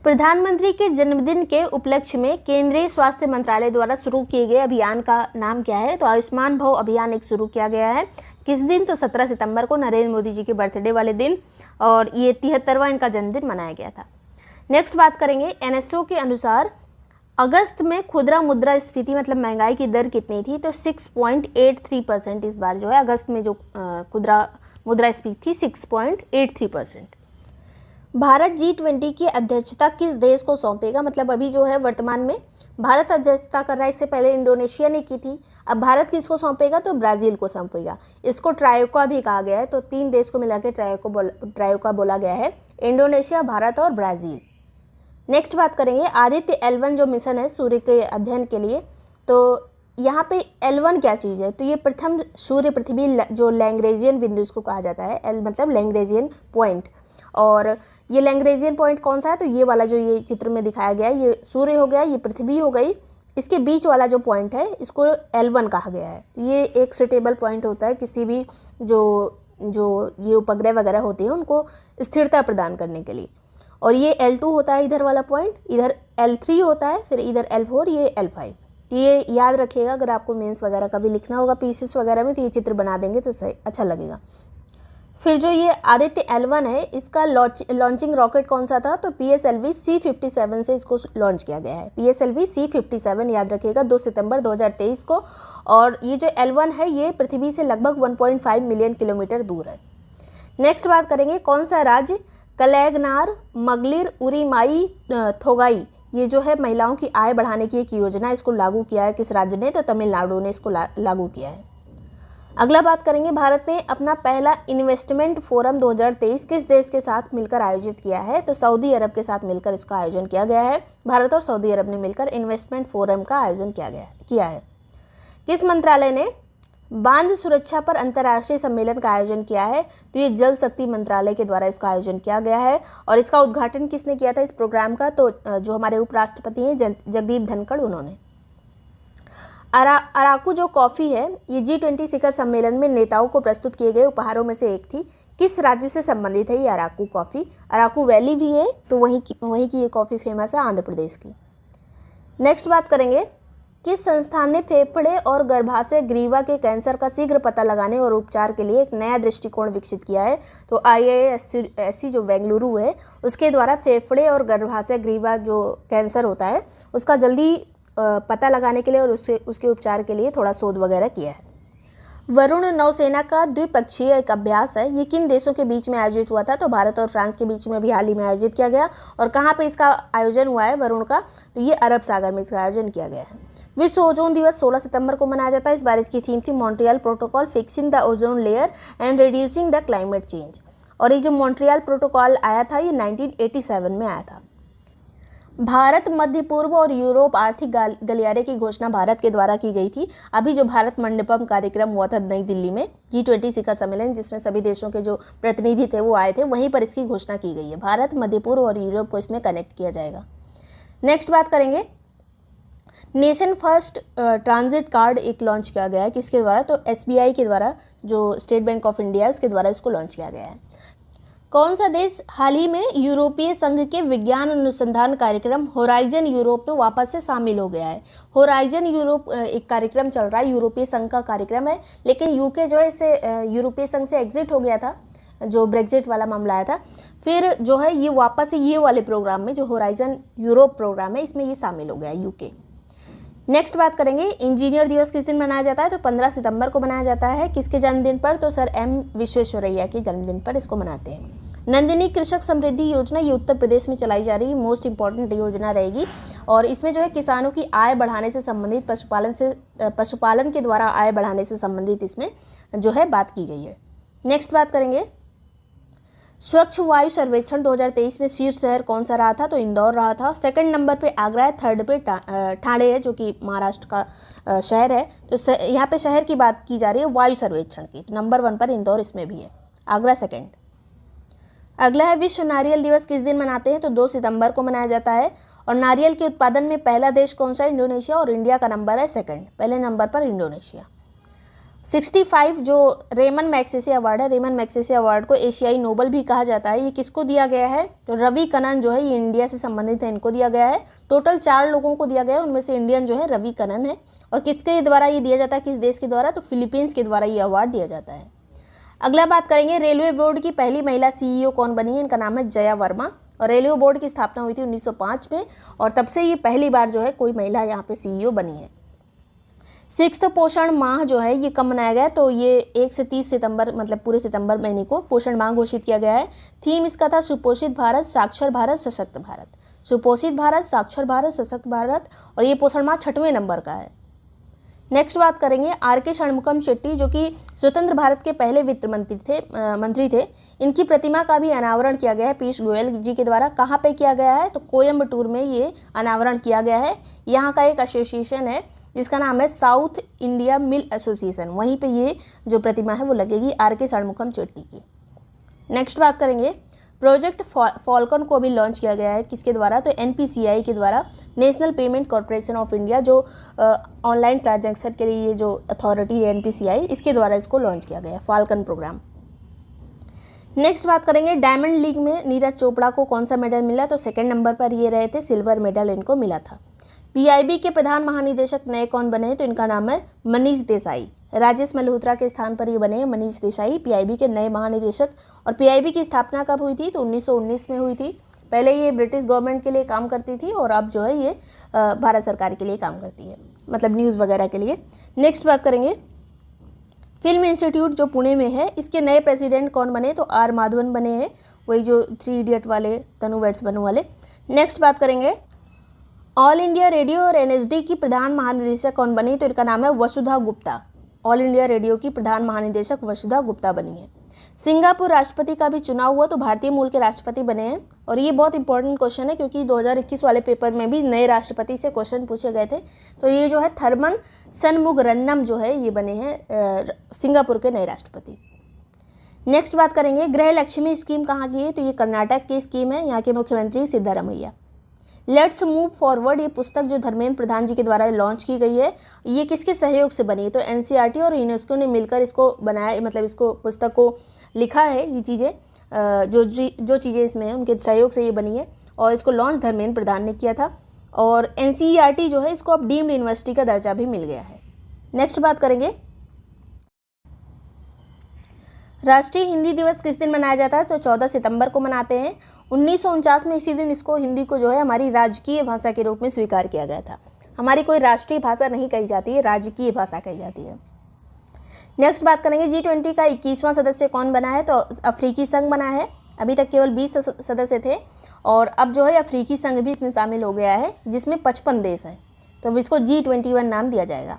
प्रधानमंत्री के जन्मदिन के उपलक्ष्य में केंद्रीय स्वास्थ्य मंत्रालय द्वारा शुरू किए गए अभियान का नाम क्या है? तो आयुष्मान भव अभियान एक शुरू किया गया है। किस दिन? तो 17 सितंबर को, नरेंद्र मोदी जी के बर्थडे वाले दिन, और ये 73वां इनका जन्मदिन मनाया गया था। नेक्स्ट बात करेंगे NSO के अनुसार अगस्त में खुदरा मुद्रास्फीति मतलब महंगाई की दर कितनी थी? तो 6.83% इस बार जो है अगस्त में जो खुदरा मुद्रास्फीति थी 6.83%। भारत G20 की अध्यक्षता किस देश को सौंपेगा? मतलब अभी जो है वर्तमान में भारत अध्यक्षता कर रहा है, इससे पहले इंडोनेशिया ने की थी। अब भारत किसको सौंपेगा? तो ब्राज़ील को सौंपेगा। इसको ट्रायोका भी कहा गया है, तो 3 देश को मिला के ट्रायोका बोला गया है, इंडोनेशिया, भारत और ब्राज़ील। नेक्स्ट बात करेंगे आदित्य L1 जो मिशन है सूर्य के अध्ययन के लिए। तो यहाँ पे L1 क्या चीज़ है? तो ये प्रथम सूर्य पृथ्वी जो लैग्रेंजियन बिंदु इसको कहा जाता है, L मतलब लैग्रेंजियन पॉइंट। और ये लैग्रेंजियन पॉइंट कौन सा है? तो ये वाला जो ये चित्र में दिखाया गया है, ये सूर्य हो गया, ये पृथ्वी हो गई, इसके बीच वाला जो पॉइंट है इसको L1 कहा गया है। तो ये एक सुटेबल पॉइंट होता है किसी भी जो ये उपग्रह वगैरह होते हैं उनको स्थिरता प्रदान करने के लिए। और ये L2 होता है इधर वाला पॉइंट, इधर L3 होता है, फिर इधर L4, ये L5। तो ये याद रखिएगा, अगर आपको मेंस वगैरह का भी लिखना होगा पीसीएस वगैरह में तो ये चित्र बना देंगे तो सही अच्छा लगेगा। फिर जो ये आदित्य L1 है इसका लॉन्चिंग रॉकेट कौन सा था? तो PSLV C57 से इसको लॉन्च किया गया है। PSLV C57 याद रखिएगा, 2 सितंबर 2023 को। और ये जो L1 है ये पृथ्वी से लगभग 1.5 मिलियन किलोमीटर दूर है। नेक्स्ट बात करेंगे कौन सा राज्य कलैगनार मगलिर उरीमाई थोगाई, ये जो है महिलाओं की आय बढ़ाने की एक योजना, इसको लागू किया है किस राज्य ने? तो तमिलनाडु ने इसको लागू किया है। अगला बात करेंगे भारत ने अपना पहला इन्वेस्टमेंट फोरम 2023 किस देश के साथ मिलकर आयोजित किया है? तो सऊदी अरब के साथ मिलकर इसका आयोजन किया गया है। भारत और सऊदी अरब ने मिलकर इन्वेस्टमेंट फोरम का आयोजन किया है। किस मंत्रालय ने बांध सुरक्षा पर अंतर्राष्ट्रीय सम्मेलन का आयोजन किया है, तो ये जल शक्ति मंत्रालय के द्वारा इसका आयोजन किया गया है। और इसका उद्घाटन किसने किया था इस प्रोग्राम का, तो जो हमारे उपराष्ट्रपति हैं जगदीप धनखड़, उन्होंने। अराकू जो कॉफ़ी है ये G20 शिखर सम्मेलन में नेताओं को प्रस्तुत किए गए उपहारों में से एक थी। किस राज्य से संबंधित है ये अराकू कॉफ़ी? अराकू वैली भी है, तो वहीं की ये कॉफ़ी फेमस है, आंध्र प्रदेश की। नेक्स्ट बात करेंगे, किस संस्थान ने फेफड़े और गर्भाशय ग्रीवा के कैंसर का शीघ्र पता लगाने और उपचार के लिए एक नया दृष्टिकोण विकसित किया है? तो IISc जो बेंगलुरु है उसके द्वारा फेफड़े और गर्भाशय ग्रीवा जो कैंसर होता है उसका जल्दी पता लगाने के लिए और उसके उपचार के लिए थोड़ा शोध वगैरह किया है। वरुण नौसेना का द्विपक्षीय एक अभ्यास है, ये किन देशों के बीच में आयोजित हुआ था? तो भारत और फ्रांस के बीच में भी हाल ही में आयोजित किया गया। और कहाँ पे इसका आयोजन हुआ है वरुण का? तो ये अरब सागर में इसका आयोजन किया गया है। विश्व ओजोन दिवस 16 सितंबर को मनाया जाता है। इस बार इसकी थीम थी Montreal protocol fixing the ozone layer and reducing the climate change. और ये जो मॉन्ट्रियल प्रोटोकॉल आया था ये 1987 में आया था। भारत, मध्य पूर्व और यूरोप आर्थिक गलियारे की घोषणा भारत के द्वारा की गई थी। अभी जो भारत मंडपम कार्यक्रम हुआ था नई दिल्ली में G20 शिखर सम्मेलन, जिसमें सभी देशों के जो प्रतिनिधि थे वो आए थे, वहीं पर इसकी घोषणा की गई है। भारत, मध्य पूर्व और यूरोप को इसमें कनेक्ट किया जाएगा। नेक्स्ट बात करेंगे, नेशन फर्स्ट ट्रांजिट कार्ड एक लॉन्च किया गया है, किसके द्वारा? तो SBI के द्वारा, जो स्टेट बैंक ऑफ इंडिया है उसके द्वारा इसको लॉन्च किया गया है। कौन सा देश हाल ही में यूरोपीय संघ के विज्ञान अनुसंधान कार्यक्रम होराइजन यूरोप में वापस से शामिल हो गया है? होराइजन यूरोप एक कार्यक्रम चल रहा है, यूरोपीय संघ का कार्यक्रम है, लेकिन यूके जो है इसे यूरोपीय संघ से एग्जिट हो गया था, जो ब्रेक्जिट वाला मामला आया था। फिर जो है ये वापस से ये वाले प्रोग्राम में, जो होराइजन यूरोप प्रोग्राम है, इसमें ये शामिल हो गया यूके। नेक्स्ट बात करेंगे, इंजीनियर दिवस किस दिन मनाया जाता है? तो 15 सितंबर को मनाया जाता है। किसके जन्मदिन पर? तो सर M विश्वेश्वरैया के जन्मदिन पर इसको मनाते हैं। नंदिनी कृषक समृद्धि योजना ये उत्तर प्रदेश में चलाई जा रही मोस्ट इंपॉर्टेंट योजना रहेगी। और इसमें जो है किसानों की आय बढ़ाने से संबंधित, पशुपालन के द्वारा आय बढ़ाने से संबंधित इसमें जो है बात की गई है। नेक्स्ट बात करेंगे, स्वच्छ वायु सर्वेक्षण 2023 में शीर्ष शहर कौन सा रहा था? तो इंदौर रहा था। सेकंड नंबर पे आगरा है, थर्ड पे ठाणे है, जो कि महाराष्ट्र का शहर है। तो यहाँ पे शहर की बात की जा रही है वायु सर्वेक्षण की, तो नंबर 1 पर इंदौर इसमें भी है, आगरा सेकंड। अगला है, विश्व नारियल दिवस किस दिन मनाते हैं? तो 2 सितंबर को मनाया जाता है। और नारियल के उत्पादन में पहला देश कौन सा? इंडोनेशिया। और इंडिया का नंबर है सेकंड, पहले नंबर पर इंडोनेशिया। 65 जो रेमन मैग्सेसे अवार्ड है, रेमन मैग्सेसे अवार्ड को एशियाई नोबल भी कहा जाता है। ये किसको दिया गया है? तो रवि कनन जो है, ये इंडिया से संबंधित है, इनको दिया गया है। टोटल 4 लोगों को दिया गया है, उनमें से इंडियन जो है रवि कनन है। और किसके द्वारा ये दिया जाता है, किस देश के द्वारा? तो फिलीपींस के द्वारा ये अवार्ड दिया जाता है। अगला बात करेंगे, रेलवे बोर्ड की पहली महिला CEO कौन बनी है? इनका नाम है जया वर्मा। और रेलवे बोर्ड की स्थापना हुई थी 1905 में, और तब से ये पहली बार जो है कोई महिला यहाँ पे CEO बनी है। 6 पोषण माह जो है ये कब मनाया गया? तो ये 1 से 30 सितंबर, मतलब पूरे सितंबर महीने को पोषण माह घोषित किया गया है। थीम इसका था सुपोषित भारत, साक्षर भारत, सशक्त भारत। सुपोषित भारत, साक्षर भारत, सशक्त भारत। और ये पोषण माह 6वें नंबर का है। नेक्स्ट बात करेंगे, RK षणमुखम शेट्टी जो कि स्वतंत्र भारत के पहले वित्त मंत्री थे। इनकी प्रतिमा का भी अनावरण किया गया है पीयूष गोयल जी के द्वारा। कहाँ पे किया गया है? तो कोयम्बटूर में ये अनावरण किया गया है। यहाँ का एक एसोसिएशन है जिसका नाम है साउथ इंडिया मिल एसोसिएशन, वहीं पे ये जो प्रतिमा है वो लगेगी RK षणमुखम शेट्टी की। नेक्स्ट बात करेंगे, प्रोजेक्ट फॉल्कन को भी लॉन्च किया गया है, किसके द्वारा? तो NPCI के द्वारा, national payment corporation of India, जो ऑनलाइन ट्रांजैक्शन के लिए जो अथॉरिटी है NPCI, इसके द्वारा इसको लॉन्च किया गया है, फाल्कन प्रोग्राम। नेक्स्ट बात करेंगे, डायमंड लीग में नीरज चोपड़ा को कौन सा मेडल मिला? तो सेकंड नंबर पर ये रहे थे, सिल्वर मेडल इनको मिला था। PIB के प्रधान महानिदेशक नए कौन बने हैं? तो इनका नाम है मनीष देसाई। राजेश मल्होत्रा के स्थान पर ये बने हैं मनीष देसाई, PIB के नए महानिदेशक। और PIB की स्थापना कब हुई थी? तो 1919 में हुई थी। पहले ये ब्रिटिश गवर्नमेंट के लिए काम करती थी और अब जो है ये भारत सरकार के लिए काम करती है, मतलब न्यूज़ वगैरह के लिए। नेक्स्ट बात करेंगे, फिल्म इंस्टीट्यूट जो पुणे में है, इसके नए प्रेसिडेंट कौन बने? तो R माधवन बने हैं, वही जो 3 इडियट वाले, तनु वेड्स बनू वाले। नेक्स्ट बात करेंगे, ऑल इंडिया रेडियो और NSD की प्रधान महानिदेशक कौन बनी? तो इनका नाम है वसुधा गुप्ता। ऑल इंडिया रेडियो की प्रधान महानिदेशक वसुधा गुप्ता बनी है। सिंगापुर राष्ट्रपति का भी चुनाव हुआ तो भारतीय मूल के राष्ट्रपति बने हैं। और ये बहुत इंपॉर्टेंट क्वेश्चन है क्योंकि 2021 वाले पेपर में भी नए राष्ट्रपति से क्वेश्चन पूछे गए थे। तो ये जो है थर्मन शनमुगरत्नम जो है ये बने हैं सिंगापुर के नए राष्ट्रपति। नेक्स्ट बात करेंगे गृह लक्ष्मी स्कीम कहाँ की है, तो ये कर्नाटक की स्कीम है। यहाँ के मुख्यमंत्री सिद्धारमैया। लेट्स मूव फॉरवर्ड ये पुस्तक जो धर्मेंद्र प्रधान जी के द्वारा लॉन्च की गई है, ये किसके सहयोग से बनी है, तो एनसीईआरटी और यूनेस्को ने मिलकर इसको बनाया, मतलब इसको पुस्तक को लिखा है। ये चीज़ें जो चीज़ें इसमें हैं उनके सहयोग से ये बनी है और इसको लॉन्च धर्मेंद्र प्रधान ने किया था। और एनसीईआरटी जो है इसको अब डीम्ड यूनिवर्सिटी का दर्जा भी मिल गया है। नेक्स्ट बात करेंगे राष्ट्रीय हिंदी दिवस किस दिन मनाया जाता है, तो 14 सितंबर को मनाते हैं। 1949 में इसी दिन इसको हिंदी को जो है हमारी राजकीय भाषा के रूप में स्वीकार किया गया था। हमारी कोई राष्ट्रीय भाषा नहीं कही जाती है, राजकीय भाषा कही जाती है। नेक्स्ट बात करेंगे G20 का 21वां सदस्य कौन बना है, तो अफ्रीकी संघ बना है। अभी तक केवल 20 सदस्य थे और अब जो है अफ्रीकी संघ भी इसमें शामिल हो गया है जिसमें 55 देश है, तो अब इसको G21 नाम दिया जाएगा।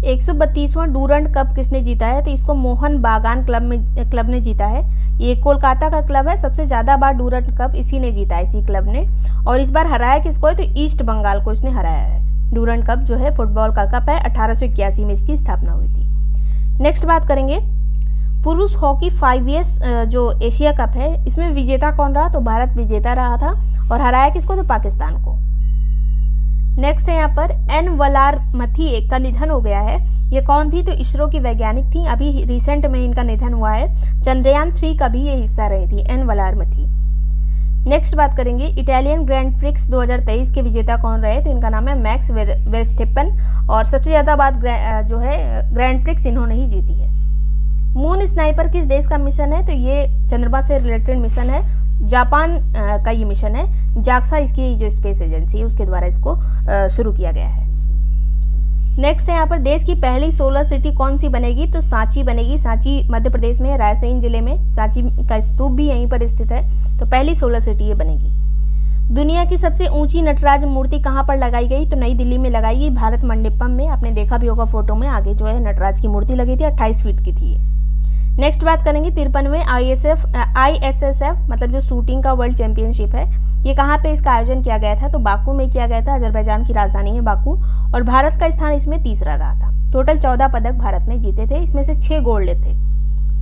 132वां डूरंड कप किसने जीता है, तो इसको मोहन बागान क्लब ने जीता है। ये कोलकाता का क्लब है, सबसे ज़्यादा बार डूरंड कप इसी ने जीता है, इसी क्लब ने। और इस बार हराया किसको है, तो ईस्ट बंगाल को इसने हराया है। डूरंड कप जो है फुटबॉल का कप है, 1881 में इसकी स्थापना हुई थी। नेक्स्ट बात करेंगे पुरुष हॉकी 5 इयर्स जो एशिया कप है इसमें विजेता कौन रहा, तो भारत विजेता रहा था और हराया किसको, तो पाकिस्तान को। नेक्स्ट है यहाँ पर एन वलारमथी का निधन हो गया है। ये कौन थी, तो इसरो की वैज्ञानिक थी, अभी रिसेंट में इनका निधन हुआ है। चंद्रयान 3 का भी ये हिस्सा रही थी, एन वलारमथी। नेक्स्ट बात करेंगे इटालियन ग्रैंड प्रिक्स 2023 के विजेता कौन रहे, तो इनका नाम है मैक्स वेस्टेपन और सबसे ज़्यादा बार जो है ग्रैंड प्रिक्स इन्होंने ही जीती है। मून स्नाइपर किस देश का मिशन है, तो ये चंद्रमा से रिलेटेड मिशन है, जापान का ये मिशन है। जाक्सा इसकी जो स्पेस एजेंसी है उसके द्वारा इसको शुरू किया गया है। नेक्स्ट है यहाँ पर देश की पहली सोलर सिटी कौन सी बनेगी, तो सांची बनेगी। सांची मध्य प्रदेश में, रायसेन जिले में। सांची का स्तूप भी यहीं पर स्थित है, तो पहली सोलर सिटी ये बनेगी। दुनिया की सबसे ऊंची नटराज मूर्ति कहाँ पर लगाई गई, तो नई दिल्ली में लगाई गई, भारत मंडपम में। आपने देखा भी होगा फोटो में, आगे जो है नटराज की मूर्ति लगी थी, 28 फीट की थी। नेक्स्ट बात करेंगे 53वें ISSF मतलब जो शूटिंग का वर्ल्ड चैंपियनशिप है, ये कहाँ पे इसका आयोजन किया गया था, तो बाकू में किया गया था। अजरबैजान की राजधानी है बाकू और भारत का स्थान इसमें तीसरा रहा था। टोटल 14 पदक भारत ने जीते थे, इसमें से 6 गोल्ड थे।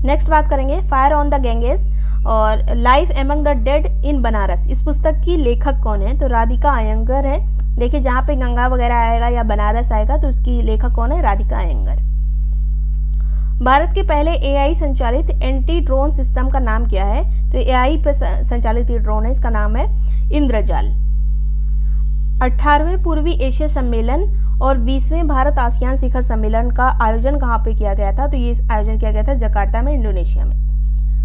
नेक्स्ट बात करेंगे फायर ऑन द गैंगेस और लाइफ एमंग द डेड इन बनारस। इस पुस्तक की लेखक कौन है, तो राधिका अयंगर है। देखिए जहाँ पे गंगा वगैरह आएगा या बनारस आएगा तो उसकी लेखक कौन है, राधिका अयंगर। भारत के पहले AI संचालित एंटी ड्रोन सिस्टम का नाम क्या है, तो AI पे संचालित ये ड्रोन है, इसका नाम है इंद्रजाल। 18वें पूर्वी एशिया सम्मेलन और 20वें भारत आसियान शिखर सम्मेलन का आयोजन कहाँ पे किया गया था, तो ये आयोजन किया गया था जकार्ता में, इंडोनेशिया में।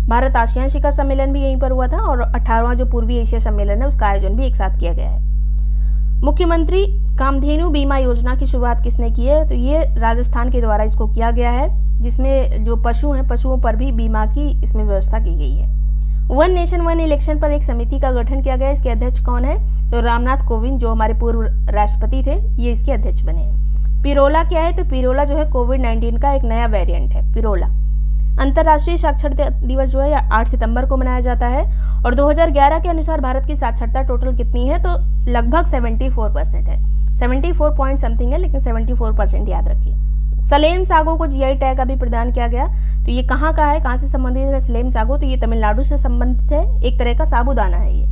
भारत आसियान शिखर सम्मेलन भी यहीं पर हुआ था और 18वां जो पूर्वी एशिया सम्मेलन है उसका आयोजन भी एक साथ किया गया है। मुख्यमंत्री कामधेनु बीमा योजना की शुरुआत किसने की है, तो ये राजस्थान के द्वारा इसको किया गया है, जिसमें जो पशु हैं पशुओं पर भी बीमा की इसमें व्यवस्था की गई है। वन नेशन वन इलेक्शन पर एक समिति का गठन किया गया, इसके अध्यक्ष कौन है, तो रामनाथ कोविंद जो हमारे पूर्व राष्ट्रपति थे, ये इसके अध्यक्ष बने हैं। पिरोला क्या है, तो पिरोला जो है कोविड-19 का एक नया वेरिएंट है, पिरोला। अंतर्राष्ट्रीय साक्षरता दिवस जो है 8 सितंबर को मनाया जाता है और 2011 के अनुसार भारत की साक्षरता टोटल कितनी है, तो लगभग 74% है। 74 पॉइंट समथिंग है, लेकिन 74% याद रखिए। सलेम सागो को GI टैग अभी प्रदान किया गया, तो ये कहाँ का है, कहाँ से संबंधित है सलेम सागो, तो ये तमिलनाडु से संबंधित है, एक तरह का साबूदाना है ये।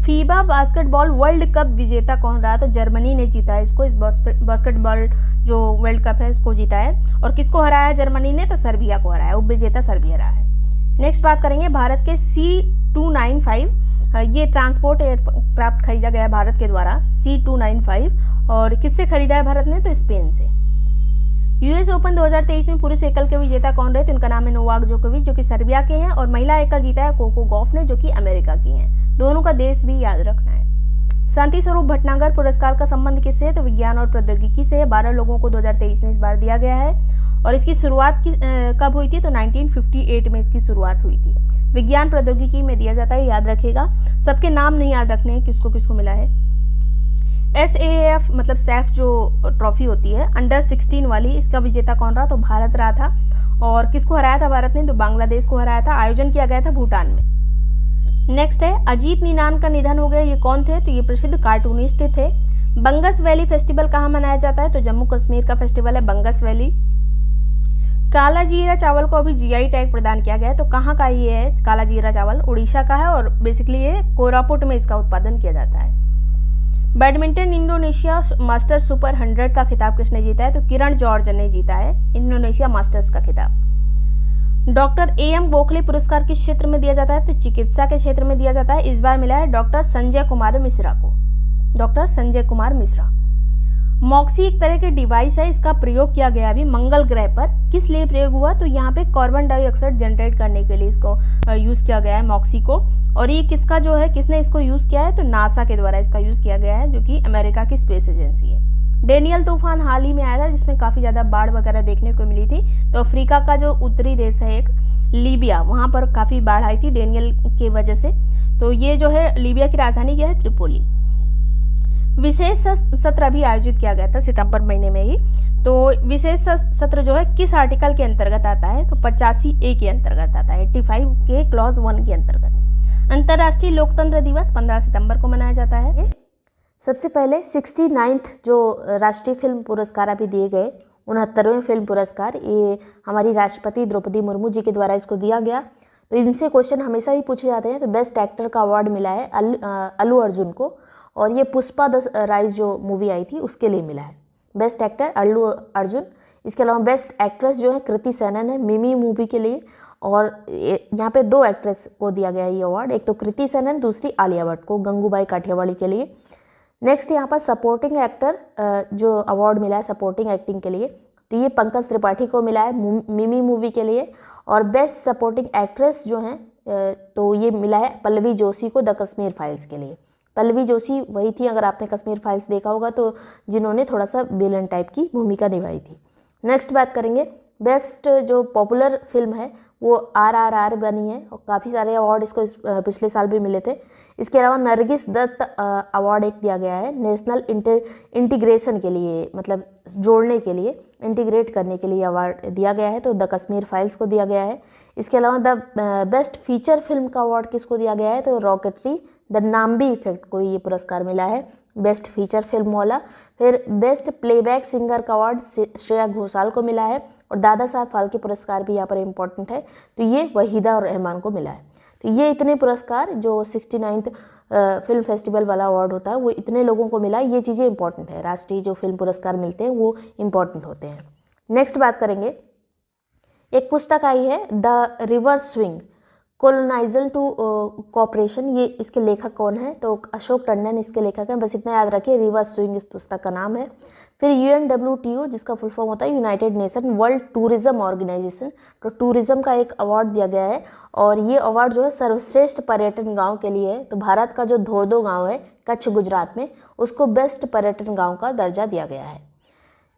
फीबा बास्केटबॉल वर्ल्ड कप विजेता कौन रहा, तो जर्मनी ने जीता है इसको। इस बास्केटबॉल जो वर्ल्ड कप है इसको जीता है और किसको हराया है जर्मनी ने, तो सर्बिया को हराया, उप विजेता सर्बिया रहा है। नेक्स्ट बात करेंगे भारत के C295, ये ट्रांसपोर्ट एयरक्राफ्ट खरीदा गया है भारत के द्वारा, C295, और किससे खरीदा है भारत ने, तो स्पेन से। US ओपन 2023 में पुरुष एकल के विजेता कौन रहे, तो इनका नाम है नोवाक जोकोविच जो कि सर्बिया के हैं, और महिला एकल जीता है कोको गॉफ ने जो कि अमेरिका की हैं। दोनों का देश भी याद रखना है। शांति स्वरूप भटनागर पुरस्कार का संबंध किससे है, तो विज्ञान और प्रौद्योगिकी से। 12 लोगों को 2023 में इस बार दिया गया है और इसकी शुरुआत कब हुई थी, तो 1958 में इसकी शुरुआत हुई थी। विज्ञान प्रौद्योगिकी में दिया जाता है, याद रखिएगा। सबके नाम नहीं याद रखने हैं किसको किसको मिला है। SAAF मतलब सैफ जो ट्रॉफी होती है अंडर 16 वाली, इसका विजेता कौन रहा? तो भारत रहा था। और किसको हराया था भारत ने? तो बांग्लादेश को हराया था। आयोजन किया गया था भूटान में। नेक्स्ट है अजीत नीनान का निधन हो गया। ये कौन थे? तो ये प्रसिद्ध कार्टूनिस्ट थे। बंगस वैली फेस्टिवल कहाँ मनाया जाता है? तो जम्मू कश्मीर का फेस्टिवल है बंगस वैली। काला जीरा चावल को अभी GI टैग प्रदान किया गया है। तो कहाँ का ये है काला जीरा चावल? उड़ीसा का है और बेसिकली ये कोरापुट में इसका उत्पादन किया जाता है। बैडमिंटन इंडोनेशिया मास्टर्स सुपर 100 का खिताब किसने जीता है? तो किरण जॉर्ज ने जीता है इंडोनेशिया मास्टर्स का खिताब। डॉक्टर AM गोखले पुरस्कार किस क्षेत्र में दिया जाता है? तो चिकित्सा के क्षेत्र में दिया जाता है। इस बार मिला है डॉक्टर संजय कुमार मिश्रा को। डॉक्टर संजय कुमार मिश्रा। मॉक्सी एक तरह के डिवाइस है, इसका प्रयोग किया गया अभी मंगल ग्रह पर। किस लिए प्रयोग हुआ? तो यहाँ पे कार्बन डाइऑक्साइड जनरेट करने के लिए इसको यूज़ किया गया है मॉक्सी को। और ये किसका जो है, किसने इसको यूज़ किया है? तो नासा के द्वारा इसका यूज़ किया गया है, जो कि अमेरिका की स्पेस एजेंसी है। डेनियल तूफान हाल ही में आया था जिसमें काफ़ी ज़्यादा बाढ़ वगैरह देखने को मिली थी। तो अफ्रीका का जो उत्तरी देश है एक लीबिया, वहाँ पर काफ़ी बाढ़ आई थी डेनियल की वजह से। तो ये जो है लीबिया की राजधानी क्या है? त्रिपोली। विशेष सत्र अभी आयोजित किया गया था सितंबर महीने में ही। तो विशेष सत्र जो है किस आर्टिकल के अंतर्गत आता है? तो 85A के अंतर्गत आता है, 85 के क्लॉज 1 के अंतर्गत। अंतर्राष्ट्रीय लोकतंत्र दिवस 15 सितंबर को मनाया जाता है। सबसे पहले 69th जो राष्ट्रीय फिल्म पुरस्कार अभी दिए गए, 69वें फिल्म पुरस्कार, ये हमारी राष्ट्रपति द्रौपदी मुर्मू जी के द्वारा इसको दिया गया। तो इनसे क्वेश्चन हमेशा ही पूछे जाते हैं। तो बेस्ट एक्टर का अवार्ड मिला है अल्लू अर्जुन को, और ये पुष्पा द राइज जो मूवी आई थी उसके लिए मिला है बेस्ट एक्टर अल्लू अर्जुन। इसके अलावा बेस्ट एक्ट्रेस जो है कृति सेनन है मिमी मूवी के लिए। और यहाँ पे 2 एक्ट्रेस को दिया गया ये अवार्ड, एक तो कृति सेनन, दूसरी आलिया भट्ट को गंगूबाई काठियावाड़ी के लिए। नेक्स्ट यहाँ पर सपोर्टिंग एक्टर जो अवार्ड मिला है सपोर्टिंग एक्टिंग के लिए, तो ये पंकज त्रिपाठी को मिला है मिमी मूवी के लिए। और बेस्ट सपोर्टिंग एक्ट्रेस जो हैं तो ये मिला है पल्लवी जोशी को द कश्मीर फाइल्स के लिए। पल्लवी जोशी वही थी, अगर आपने कश्मीर फाइल्स देखा होगा तो, जिन्होंने थोड़ा सा विलन टाइप की भूमिका निभाई थी। नेक्स्ट बात करेंगे बेस्ट जो पॉपुलर फिल्म है वो RRR बनी है, और काफ़ी सारे अवार्ड इसको पिछले साल भी मिले थे। इसके अलावा नरगिस दत्त अवार्ड एक दिया गया है नेशनल इंटीग्रेशन के लिए, मतलब जोड़ने के लिए, इंटीग्रेट करने के लिए अवार्ड दिया गया है, तो द कश्मीर फाइल्स को दिया गया है। इसके अलावा द बेस्ट फीचर फिल्म का अवार्ड किसको दिया गया है? तो रॉकेटरी द नाम्बी इफेक्ट को ये पुरस्कार मिला है बेस्ट फीचर फिल्म वाला। फिर बेस्ट प्लेबैक सिंगर का अवार्ड श्रेया घोषाल को मिला है। और दादा साहब फाल्के पुरस्कार भी यहाँ पर इम्पोर्टेंट है, तो ये वहीदा और रहमान को मिला है। तो ये इतने पुरस्कार जो 69th फिल्म फेस्टिवल वाला अवार्ड होता है वो इतने लोगों को मिला। ये चीज़ें इंपॉर्टेंट है, राष्ट्रीय जो फिल्म पुरस्कार मिलते हैं वो इम्पॉर्टेंट होते हैं। नेक्स्ट बात करेंगे, एक पुस्तक आई है the reverse swing colonial to cooperation. ये इसके लेखक कौन है? तो अशोक टंडन इसके लेखक हैं, बस इतना याद रखिए, रिवर्स स्विंग इस पुस्तक का नाम है। फिर UNWTO जिसका फुल फॉर्म होता है United Nation World Tourism Organization, तो टूरिज्म का एक अवार्ड दिया गया है। और ये अवार्ड जो है सर्वश्रेष्ठ पर्यटन गांव के लिए है। तो भारत का जो धोर्दो गांव है कच्छ गुजरात में, उसको बेस्ट पर्यटन गांव का दर्जा दिया गया है।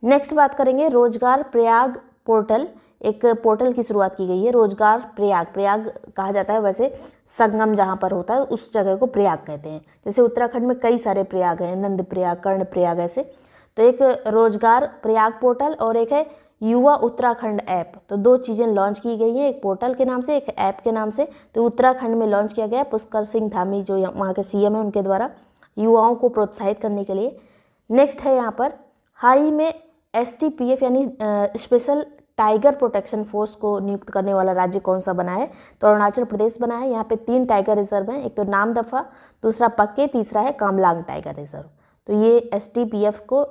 नेक्स्ट बात करेंगे रोजगार प्रयाग पोर्टल, एक पोर्टल की शुरुआत की गई है रोजगार प्रयाग। प्रयाग कहा जाता है वैसे संगम जहाँ पर होता है उस जगह को प्रयाग कहते हैं। जैसे उत्तराखंड में कई सारे प्रयाग हैं, नंद प्रयाग, कर्ण प्रयाग, ऐसे। तो एक रोजगार प्रयाग पोर्टल और एक है युवा उत्तराखंड ऐप। तो 2 चीज़ें लॉन्च की गई हैं, एक पोर्टल के नाम से, एक ऐप के नाम से। तो उत्तराखंड में लॉन्च किया गया पुष्कर सिंह धामी जो वहाँ के CM हैं उनके द्वारा, युवाओं को प्रोत्साहित करने के लिए। नेक्स्ट है यहाँ पर हाल ही में STPF यानी स्पेशल टाइगर प्रोटेक्शन फोर्स को नियुक्त करने वाला राज्य कौन सा बना है? तो अरुणाचल प्रदेश बना है। यहाँ पे 3 टाइगर रिजर्व हैं, एक तो नामदफा, दूसरा पक्के, तीसरा है कामलांग टाइगर रिजर्व। तो ये STPF को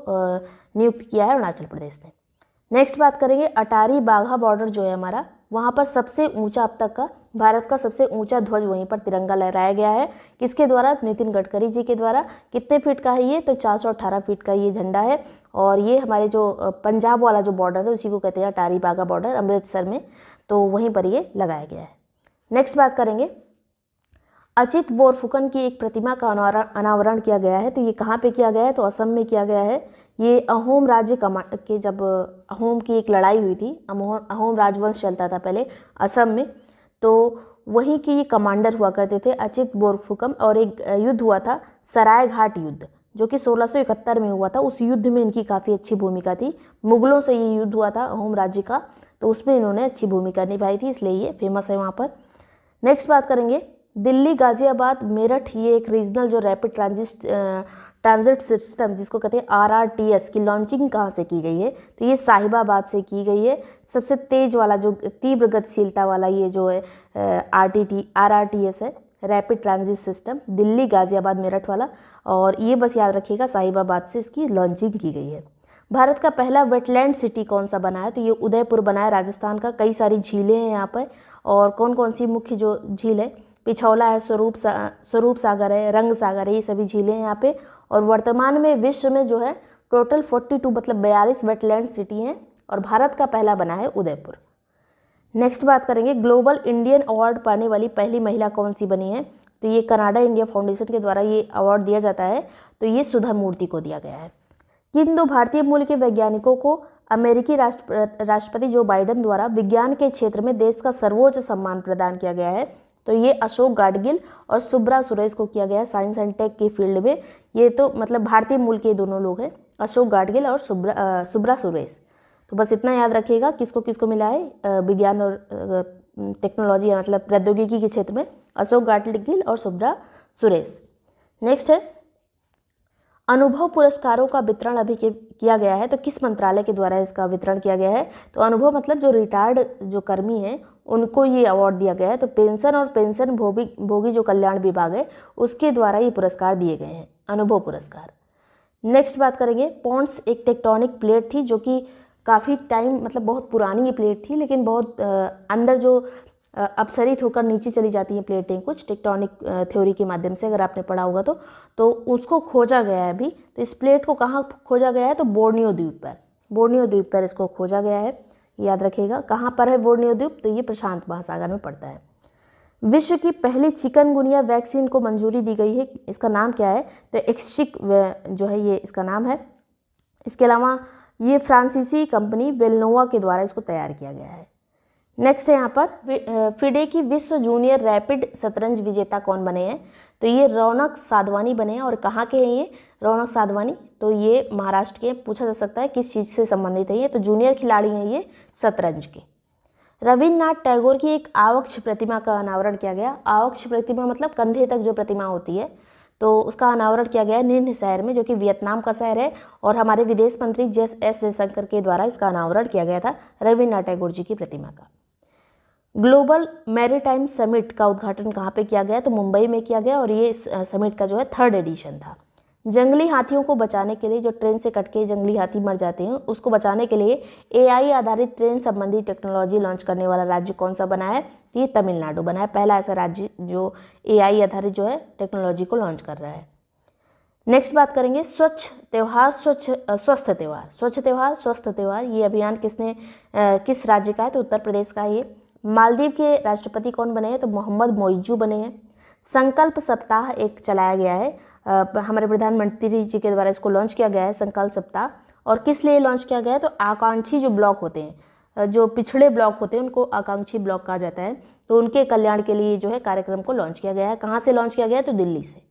नियुक्त किया है अरुणाचल प्रदेश ने। नेक्स्ट बात करेंगे अटारी बाघा बॉर्डर जो है हमारा, वहाँ पर सबसे ऊंचा अब तक का भारत का सबसे ऊंचा ध्वज वहीं पर तिरंगा लहराया गया है। किसके द्वारा? नितिन गडकरी जी के द्वारा। कितने फीट का है ये? तो 418 फीट का ये झंडा है। और ये हमारे जो पंजाब वाला जो बॉर्डर है उसी को कहते हैं अटारी बाघा बॉर्डर, अमृतसर में, तो वहीं पर ये लगाया गया है। नेक्स्ट बात करेंगे अचित बोरफुकन की एक प्रतिमा का अनावरण किया गया है। तो ये कहाँ पे किया गया है? तो असम में किया गया है। ये अहोम राज्य के जब अहोम की एक लड़ाई हुई थी, अहोम राजवंश चलता था पहले असम में, तो वहीं की ये कमांडर हुआ करते थे अचित बोरफुकन। और एक युद्ध हुआ था सराय घाट युद्ध, जो कि 1671 में हुआ था। उस युद्ध में इनकी काफ़ी अच्छी भूमिका थी। मुगलों से ये युद्ध हुआ था अहोम राज्य का, तो उसमें इन्होंने अच्छी भूमिका निभाई थी, इसलिए ये फेमस है वहाँ पर। नेक्स्ट बात करेंगे दिल्ली गाज़ियाबाद मेरठ, ये एक रीजनल जो रैपिड ट्रांजिट सिस्टम जिसको कहते हैं RRTS की लॉन्चिंग कहाँ से की गई है, तो ये साहिबाबाद से की गई है। सबसे तेज वाला जो तीव्र गतिशीलता वाला ये जो है RRTS है, rapid transit system, Delhi Ghaziabad Meerut वाला, और ये बस याद रखिएगा साहिबाबाद से इसकी लॉन्चिंग की गई है। भारत का पहला वेटलैंड सिटी कौन सा बना है, तो ये उदयपुर बना है राजस्थान का। कई सारी झीलें हैं यहाँ पर, और कौन कौन सी मुख्य जो झील है, पिछौला है, स्वरूप सागर है, रंग सागर है, ये सभी झीलें हैं यहाँ पे। और वर्तमान में विश्व में जो है टोटल 42 मतलब 42 वेटलैंड सिटी हैं, और भारत का पहला बना है उदयपुर। नेक्स्ट बात करेंगे ग्लोबल इंडियन अवार्ड पाने वाली पहली महिला कौन सी बनी है, तो ये कनाडा इंडिया फाउंडेशन के द्वारा ये अवार्ड दिया जाता है, तो ये सुधा मूर्ति को दिया गया है। किन दो भारतीय मूल के वैज्ञानिकों को अमेरिकी राष्ट्रपति जो बाइडेन द्वारा विज्ञान के क्षेत्र में देश का सर्वोच्च सम्मान प्रदान किया गया है, तो ये अशोक गाडगिल और सुब्रा सुरेश को किया गया है साइंस एंड टेक की फील्ड में। ये तो मतलब भारतीय मूल के दोनों लोग हैं, अशोक गाडगिल और सुब्रा सुरेश। तो बस इतना याद रखिएगा किसको किसको मिला है विज्ञान और टेक्नोलॉजी मतलब प्रौद्योगिकी के क्षेत्र में, अशोक गाडगिल और सुब्रा सुरेश। नेक्स्ट है अनुभव पुरस्कारों का वितरण अभी किया गया है, तो किस मंत्रालय के द्वारा इसका वितरण किया गया है, तो अनुभव मतलब जो रिटायर्ड जो कर्मी हैं उनको ये अवार्ड दिया गया है। तो पेंशन और पेंशन भोगी जो कल्याण विभाग है उसके द्वारा ये पुरस्कार दिए गए हैं, अनुभव पुरस्कार। नेक्स्ट बात करेंगे पॉन्ड्स एक टेक्टोनिक प्लेट थी जो कि काफ़ी टाइम मतलब बहुत पुरानी ये प्लेट थी, लेकिन बहुत अंदर जो अपसरित होकर नीचे चली जाती हैं प्लेटें कुछ टेक्टोनिक थ्योरी के माध्यम से, अगर आपने पढ़ा होगा तो उसको खोजा गया है अभी। तो इस प्लेट को कहाँ खोजा गया है, तो बोर्नियो द्वीप पर इसको खोजा गया है, याद रखिएगा। कहाँ पर है बोर्नियो द्वीप, तो ये प्रशांत महासागर में पड़ता है। विश्व की पहली चिकनगुनिया वैक्सीन को मंजूरी दी गई है, इसका नाम क्या है, तो एक्सचिक जो है ये इसका नाम है। इसके अलावा ये फ्रांसीसी कंपनी वेलनोवा के द्वारा इसको तैयार किया गया है। नेक्स्ट है यहाँ पर फिडे की विश्व जूनियर रैपिड शतरंज विजेता कौन बने हैं, तो ये रौनक साधवानी बने हैं। और कहाँ के हैं ये रौनक साधवानी, तो ये महाराष्ट्र के। पूछा जा सकता है किस चीज़ से संबंधित है ये, तो जूनियर खिलाड़ी हैं ये शतरंज के। रविन्द्रनाथ टैगोर की एक आवक्ष प्रतिमा का अनावरण किया गया। आवक्ष प्रतिमा मतलब कंधे तक जो प्रतिमा होती है, तो उसका अनावरण किया गया निन्ह शहर में, जो कि वियतनाम का शहर है। और हमारे विदेश मंत्री एस जयशंकर के द्वारा इसका अनावरण किया गया था रविन्द्रनाथ टैगोर जी की प्रतिमा का। ग्लोबल मैरीटाइम समिट का उद्घाटन कहाँ पे किया गया, तो मुंबई में किया गया, और ये इस समिट का जो है 3rd एडिशन था। जंगली हाथियों को बचाने के लिए, जो ट्रेन से कट के जंगली हाथी मर जाते हैं, उसको बचाने के लिए AI आधारित ट्रेन संबंधी टेक्नोलॉजी लॉन्च करने वाला राज्य कौन सा बना है, तो ये तमिलनाडु बना है। पहला ऐसा राज्य जो AI आधारित जो है टेक्नोलॉजी को लॉन्च कर रहा है। नेक्स्ट बात करेंगे स्वच्छ त्यौहार स्वस्थ त्यौहार, ये अभियान किस राज्य का है, तो उत्तर प्रदेश का है ये। मालदीव के राष्ट्रपति कौन बने हैं, तो मोहम्मद मोइजू बने हैं। संकल्प सप्ताह एक चलाया गया है, हमारे प्रधानमंत्री जी के द्वारा इसको लॉन्च किया गया है संकल्प सप्ताह। और किस लिए लॉन्च किया गया है, तो आकांक्षी जो ब्लॉक होते हैं, जो पिछड़े ब्लॉक होते हैं उनको आकांक्षी ब्लॉक कहा जाता है, तो उनके कल्याण के लिए जो है कार्यक्रम को लॉन्च किया गया है। कहाँ से लॉन्च किया गया है, तो दिल्ली से।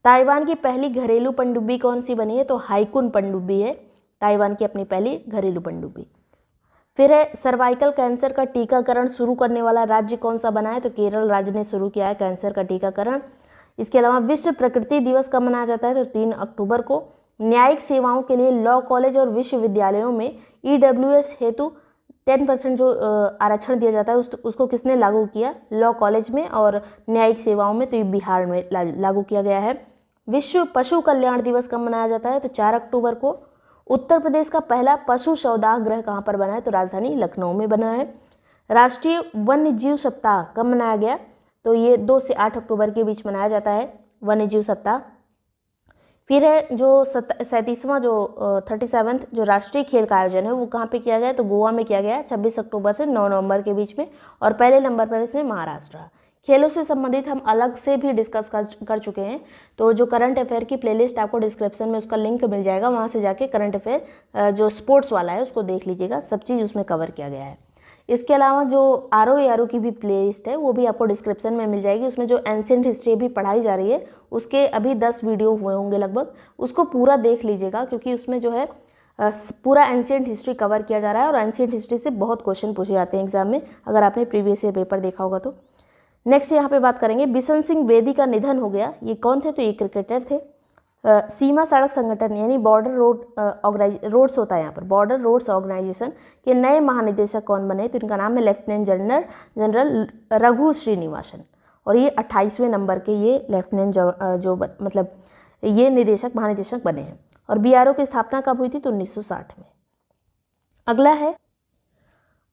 ताइवान की पहली घरेलू पनडुब्बी कौन सी बनी है, तो हाइकुन पनडुब्बी है ताइवान की अपनी पहली घरेलू पनडुब्बी। फिर है सर्वाइकल कैंसर का टीकाकरण शुरू करने वाला राज्य कौन सा बना है, तो केरल राज्य ने शुरू किया है कैंसर का टीकाकरण। इसके अलावा विश्व प्रकृति दिवस कब मनाया जाता है, तो 3 अक्टूबर को। न्यायिक सेवाओं के लिए लॉ कॉलेज और विश्वविद्यालयों में EWS हेतु 10% जो आरक्षण दिया जाता है उसको किसने लागू किया, लॉ कॉलेज में और न्यायिक सेवाओं में, तो ये बिहार में लागू किया गया है। विश्व पशु कल्याण दिवस कब मनाया जाता है, तो 4 अक्टूबर को। उत्तर प्रदेश का पहला पशु सौदाह गृह कहाँ पर बना है, तो राजधानी लखनऊ में बना है। राष्ट्रीय वन्य जीव सप्ताह कब मनाया गया, तो ये 2 से 8 अक्टूबर के बीच मनाया जाता है वन्य जीव सप्ताह। फिर है जो 37वां जो 37th जो राष्ट्रीय खेल का आयोजन है वो कहाँ पे किया गया, तो गोवा में किया गया 26 अक्टूबर से 9 नवंबर के बीच में, और पहले नंबर पर इसमें महाराष्ट्र। खेलों से संबंधित हम अलग से भी डिस्कस कर चुके हैं, तो जो करंट अफेयर की प्लेलिस्ट आपको डिस्क्रिप्शन में उसका लिंक मिल जाएगा, वहाँ से जाके करंट अफेयर जो स्पोर्ट्स वाला है उसको देख लीजिएगा, सब चीज़ उसमें कवर किया गया है। इसके अलावा जो ROARO की भी प्ले लिस्ट है वो भी आपको डिस्क्रिप्शन में मिल जाएगी। उसमें जो एंशिएंट हिस्ट्री भी पढ़ाई जा रही है उसके अभी 10 वीडियो हुए होंगे लगभग, उसको पूरा देख लीजिएगा क्योंकि उसमें जो है पूरा एंशिएंट हिस्ट्री कवर किया जा रहा है और एंशिएंट हिस्ट्री से बहुत क्वेश्चन पूछे जाते हैं एग्जाम में, अगर आपने प्रीवियस ईयर पेपर देखा होगा तो। नेक्स्ट यहाँ पे बात करेंगे, बिशन सिंह बेदी का निधन हो गया। ये कौन थे? तो ये क्रिकेटर थे। सीमा सड़क संगठन यानी बॉर्डर रोड्स होता है यहाँ पर, बॉर्डर रोड्स ऑर्गेनाइजेशन के नए महानिदेशक कौन बने? तो इनका नाम है लेफ्टिनेंट जनरल रघु श्रीनिवासन, और ये 28वें नंबर के ये लेफ्टिनेंट मतलब ये महानिदेशक बने हैं। और BRO की स्थापना कब हुई थी? तो 1960 में। अगला है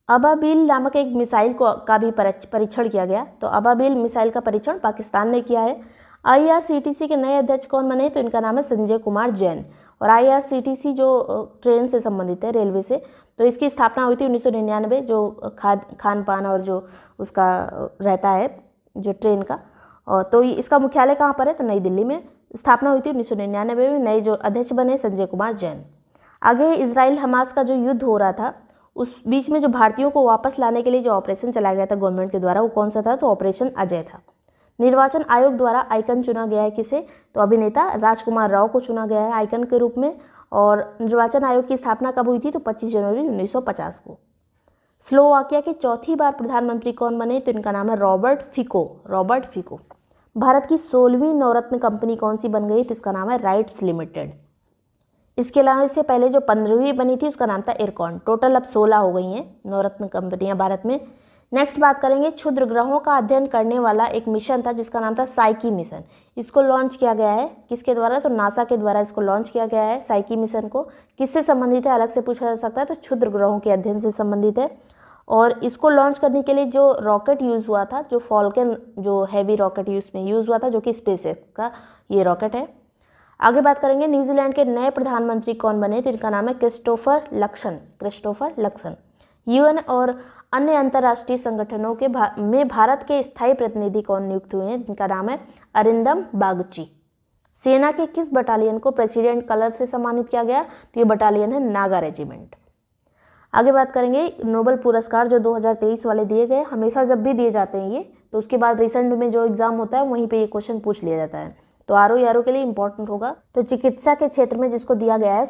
अबाबिल नामक एक मिसाइल का भी परीक्षण किया गया। तो अबाबिल मिसाइल का परीक्षण पाकिस्तान ने किया है। IRCTC के नए अध्यक्ष कौन बने? तो इनका नाम है संजय कुमार जैन। और IRCTC जो ट्रेन से संबंधित है, रेलवे से, तो इसकी स्थापना हुई थी 1999, जो खान पान और जो उसका रहता है जो ट्रेन का, और तो इसका मुख्यालय कहाँ पर है? तो नई दिल्ली में। स्थापना हुई थी 1999 में। नए जो अध्यक्ष बने संजय कुमार जैन। आगे इजराइल हमास का जो युद्ध हो रहा था उस बीच में जो भारतीयों को वापस लाने के लिए जो ऑपरेशन चलाया गया था गवर्नमेंट के द्वारा, वो कौन सा था? तो ऑपरेशन अजय था। निर्वाचन आयोग द्वारा आइकन चुना गया है किसे? तो अभिनेता राजकुमार राव को चुना गया है आइकन के रूप में। और निर्वाचन आयोग की स्थापना कब हुई थी? तो 25 जनवरी 1950 को। स्लोवाकिया के चौथी बार प्रधानमंत्री कौन बने? तो इनका नाम है रॉबर्ट फिको। भारत की 16वीं नवरत्न कंपनी कौन सी बन गई? तो इसका नाम है राइट्स लिमिटेड। इसके अलावा इससे पहले जो 15वीं बनी थी उसका नाम था इरकॉन। टोटल अब 16 हो गई हैं नवरत्न कंपनियां भारत में। नेक्स्ट बात करेंगे, क्षुद्र ग्रहों का अध्ययन करने वाला एक मिशन था जिसका नाम था साइकी मिशन। इसको लॉन्च किया गया है किसके द्वारा? तो नासा के द्वारा इसको लॉन्च किया गया है साइकी मिशन को। किससे संबंधित है अलग से पूछा जा सकता है, तो क्षुद्र ग्रहों के अध्ययन से संबंधित है। और इसको लॉन्च करने के लिए जो रॉकेट यूज़ हुआ था, जो फॉल्कन जो हैवी रॉकेट यूज़ हुआ था, जो कि स्पेसएक्स का ये रॉकेट है। आगे बात करेंगे, न्यूजीलैंड के नए प्रधानमंत्री कौन बने? तो इनका नाम है क्रिस्टोफर लक्सन। UN और अन्य अंतर्राष्ट्रीय संगठनों के में भारत के स्थायी प्रतिनिधि कौन नियुक्त हुए हैं? इनका नाम है अरिंदम बागची। सेना के किस बटालियन को प्रेसिडेंट कलर से सम्मानित किया गया? तो ये बटालियन है नागा रेजिमेंट। आगे बात करेंगे, नोबेल पुरस्कार जो 2023 वाले दिए गए, हमेशा जब भी दिए जाते हैं ये, तो उसके बाद रिसेंट में जो एग्जाम होता है वहीं पे ये क्वेश्चन पूछ लिया जाता है, तो ROARO के लिए इंपॉर्टेंट होगा। तो चिकित्सा के क्षेत्र में जिसको दिया गया है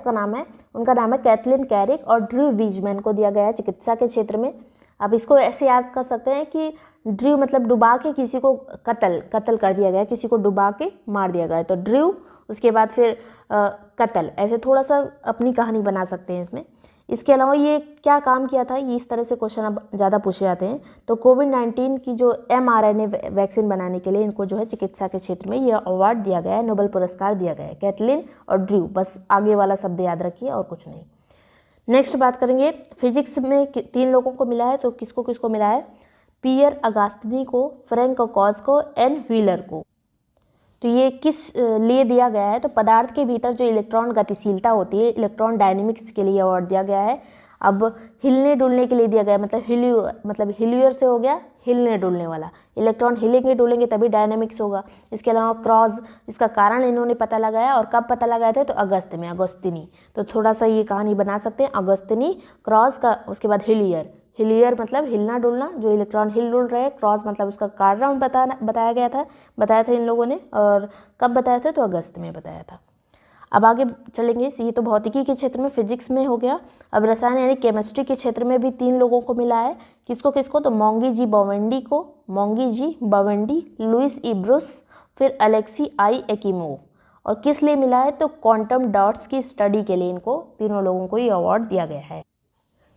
उनका नाम है कैथलीन कैरिक और ड्रू वीजमैन को दिया गया है चिकित्सा के क्षेत्र में। आप इसको ऐसे याद कर सकते हैं कि ड्रू मतलब डुबा के किसी को कत्ल कर दिया गया, किसी को डुबा के मार दिया गया, तो ड्रू, उसके बाद फिर कत्ल, ऐसे थोड़ा सा अपनी कहानी बना सकते हैं इसमें। इसके अलावा ये क्या काम किया था, ये इस तरह से क्वेश्चन अब ज़्यादा पूछे जाते हैं। तो कोविड-19 की जो mRNA वैक्सीन बनाने के लिए इनको जो है चिकित्सा के क्षेत्र में ये अवार्ड दिया गया है, नोबेल पुरस्कार दिया गया है, कैथलीन और ड्रू, बस आगे वाला शब्द याद रखिए और कुछ नहीं। नेक्स्ट बात करेंगे, फिजिक्स में 3 लोगों को मिला है, तो किसको किसको मिला है? पियर अगास्टिनी को, फ्रैंक कॉज को, एन व्हीलर को। तो ये किस लिए दिया गया है? तो पदार्थ के भीतर जो इलेक्ट्रॉन गतिशीलता होती है, इलेक्ट्रॉन डायनेमिक्स के लिए अवार्ड दिया गया है। अब हिलने डुलने के लिए दिया गया है, मतलब हिल्यूअर से हो गया हिलने डुलने वाला, इलेक्ट्रॉन हिलेंगे डुलेंगे तभी डायनेमिक्स होगा। इसके अलावा क्रॉस, इसका कारण इन्होंने पता लगाया, और कब पता लगाए थे? तो अगस्त में, अगस्तिनी। तो थोड़ा सा ये कहानी बना सकते हैं, अगस्तिनी, क्रॉस का, उसके बाद हिलियर मतलब हिलना डुलना, जो इलेक्ट्रॉन हिल डुल रहे हैं, क्रॉस मतलब उसका कारण बताया था इन लोगों ने, और कब बताया था? तो अगस्त में बताया था। अब आगे चलेंगे, ये तो भौतिकी के क्षेत्र में, फिजिक्स में हो गया। अब रसायन यानी केमिस्ट्री के क्षेत्र में भी 3 लोगों को मिला है, किसको? तो मोंगी जी बावेंडी, लुइस ई ब्रूस, फिर अलेक्सी आई एकिमोव। और किस लिए मिला है? तो क्वांटम डॉट्स की स्टडी के लिए इनको तीनों लोगों को ये अवार्ड दिया गया है।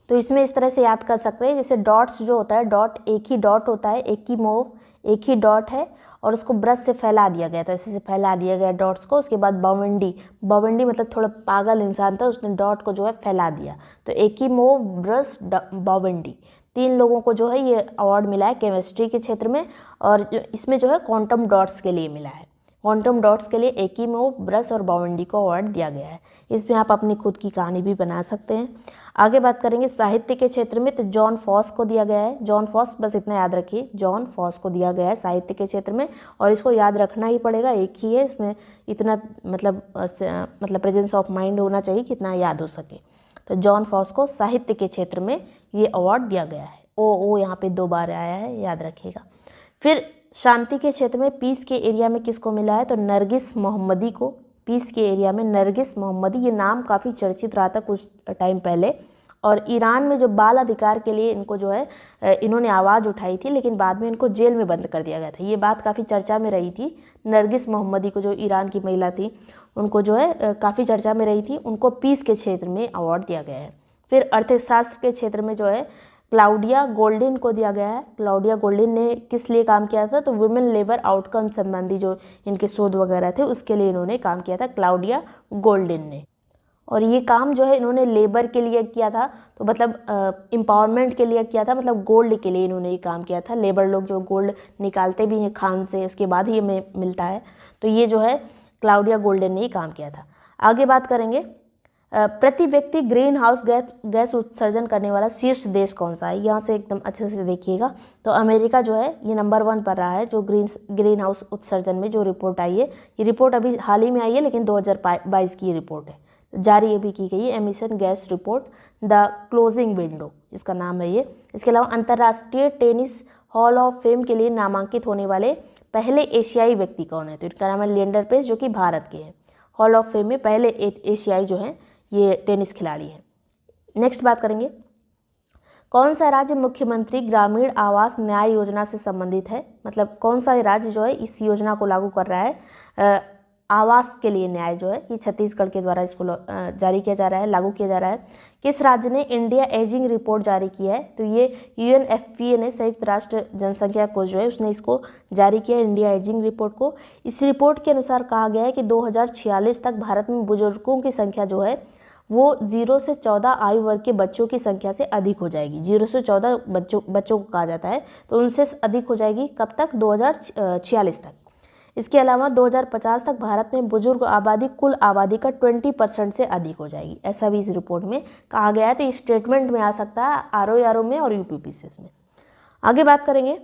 तो इसमें इस तरह से याद कर सकते हैं, जैसे डॉट्स जो होता है, डॉट एक ही डॉट होता है, एकिमोव एक ही डॉट है और उसको ब्रश से फैला दिया गया, तो ऐसे से फैला दिया गया डॉट्स को। उसके बाद बावेंडी मतलब थोड़ा पागल इंसान था, उसने डॉट को जो है फैला दिया, तो एकिमोव, ब्रश, बावेंडी, 3 लोगों को जो है ये अवार्ड मिला है केमिस्ट्री के क्षेत्र में। और इसमें जो है क्वांटम डॉट्स के लिए मिला है, क्वांटम डॉट्स के लिए एकिमोव, ब्रश और बावेंडी को अवार्ड दिया गया है। इसमें आप अपनी खुद की कहानी भी बना सकते हैं। आगे बात करेंगे साहित्य के क्षेत्र में, तो जॉन फॉस को दिया गया है, जॉन फॉस, बस इतना याद रखिए, जॉन फॉस को दिया गया है साहित्य के क्षेत्र में, और इसको याद रखना ही पड़ेगा, एक ही है, इसमें इतना मतलब प्रेजेंस ऑफ माइंड होना चाहिए कि इतना याद हो सके। तो जॉन फॉस को साहित्य के क्षेत्र में ये अवार्ड दिया गया है। ओ यहाँ पे 2 बार आया है, याद रखिएगा। फिर शांति के क्षेत्र में पीस के एरिया में किसको मिला है, तो नरगिस मोहम्मदी को। पीस के एरिया में नरगिस मोहम्मदी, ये नाम काफ़ी चर्चित रहा था कुछ टाइम पहले। और ईरान में जो बाल अधिकार के लिए इनको जो है इन्होंने आवाज़ उठाई थी, लेकिन बाद में इनको जेल में बंद कर दिया गया था। ये बात काफ़ी चर्चा में रही थी। नरगिस मोहम्मदी को, जो ईरान की महिला थी, उनको जो है काफ़ी चर्चा में रही थी। उनको पीस के क्षेत्र में अवार्ड दिया गया है। फिर अर्थशास्त्र के क्षेत्र में जो है क्लाउडिया गोल्डिन को दिया गया है। क्लाउडिया गोल्डिन ने किस लिए काम किया था, तो वुमेन लेबर आउटकम संबंधी जो इनके शोध वगैरह थे उसके लिए इन्होंने काम किया था, क्लाउडिया गोल्डिन ने। और ये काम जो है इन्होंने लेबर के लिए किया था, तो मतलब एम्पावरमेंट के लिए किया था, मतलब गोल्ड के लिए इन्होंने ये काम किया था। लेबर लोग जो गोल्ड निकालते भी हैं खान से, उसके बाद ही हमें मिलता है, तो ये जो है क्लाउडिया गोल्डन ने ही काम किया था। आगे बात करेंगे, प्रति व्यक्ति ग्रीन हाउस गैस उत्सर्जन करने वाला शीर्ष देश कौन सा है। यहाँ से एकदम अच्छे से देखिएगा, तो अमेरिका जो है ये नंबर 1 पर रहा है, जो ग्रीन हाउस उत्सर्जन में जो रिपोर्ट आई है। ये रिपोर्ट अभी हाल ही में आई है, लेकिन 2022 की रिपोर्ट है, जारी अभी की गई है, emission gas report the closing window, इसका नाम है ये। इसके अलावा अंतर्राष्ट्रीय टेनिस हॉल ऑफ फेम के लिए नामांकित होने वाले पहले एशियाई व्यक्ति कौन है, तो इनका नाम है लिएंडर पेस, जो कि भारत के हैं। हॉल ऑफ फेम में पहले एशियाई जो हैं ये टेनिस खिलाड़ी हैं। नेक्स्ट बात करेंगे, कौन सा राज्य मुख्यमंत्री ग्रामीण आवास न्याय योजना से संबंधित है, मतलब कौन सा राज्य जो है इस योजना को लागू कर रहा है। आवास के लिए न्याय जो है ये छत्तीसगढ़ के द्वारा इसको जारी किया जा रहा है, लागू किया जा रहा है। किस राज्य ने इंडिया एजिंग रिपोर्ट जारी किया है, तो ये UNFPA ने, संयुक्त राष्ट्र जनसंख्या कोष जो है उसने इसको जारी किया, इंडिया एजिंग रिपोर्ट को। इस रिपोर्ट के अनुसार कहा गया है कि 2046 तक भारत में बुजुर्गों की संख्या जो है वो 0 से 14 आयु वर्ग के बच्चों की संख्या से अधिक हो जाएगी। 0 से 14 बच्चों को कहा जाता है, तो उनसे अधिक हो जाएगी। कब तक, 2046 तक। इसके अलावा 2050 तक भारत में बुजुर्ग आबादी कुल आबादी का 20% से अधिक हो जाएगी, ऐसा भी इस रिपोर्ट में कहा गया है। तो इस स्टेटमेंट में आ सकता है ROAR में और UPPCS में। आगे बात करेंगे,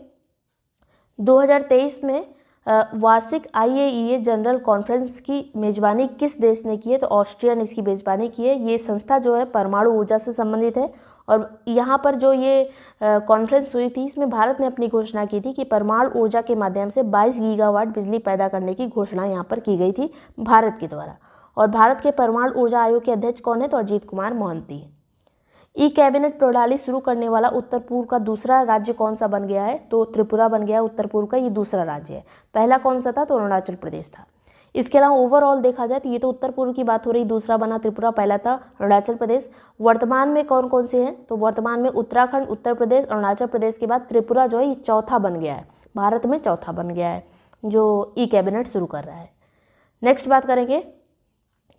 2023 में वार्षिक IAEA जनरल कॉन्फ्रेंस की मेजबानी किस देश ने की है, तो ऑस्ट्रिया ने इसकी मेजबानी की है। ये संस्था जो है परमाणु ऊर्जा से संबंधित है, और यहाँ पर जो ये कॉन्फ्रेंस हुई थी, इसमें भारत ने अपनी घोषणा की थी कि परमाणु ऊर्जा के माध्यम से 22 गीगावाट बिजली पैदा करने की घोषणा यहाँ पर की गई थी भारत के द्वारा। और भारत के परमाणु ऊर्जा आयोग के अध्यक्ष कौन है, तो अजीत कुमार मोहंती है। ई कैबिनेट प्रणाली शुरू करने वाला उत्तर पूर्व का दूसरा राज्य कौन सा बन गया है, तो त्रिपुरा बन गया उत्तर पूर्व का, ये दूसरा राज्य है। पहला कौन सा था, तो अरुणाचल प्रदेश था। इसके अलावा ओवरऑल देखा जाए तो ये तो उत्तर पूर्व की बात हो रही, दूसरा बना त्रिपुरा, पहला था अरुणाचल प्रदेश। वर्तमान में कौन कौन से हैं, तो वर्तमान में उत्तराखंड, उत्तर प्रदेश, अरुणाचल प्रदेश के बाद त्रिपुरा जो है ये चौथा बन गया है, भारत में चौथा बन गया है जो ई कैबिनेट शुरू कर रहा है। नेक्स्ट बात करेंगे,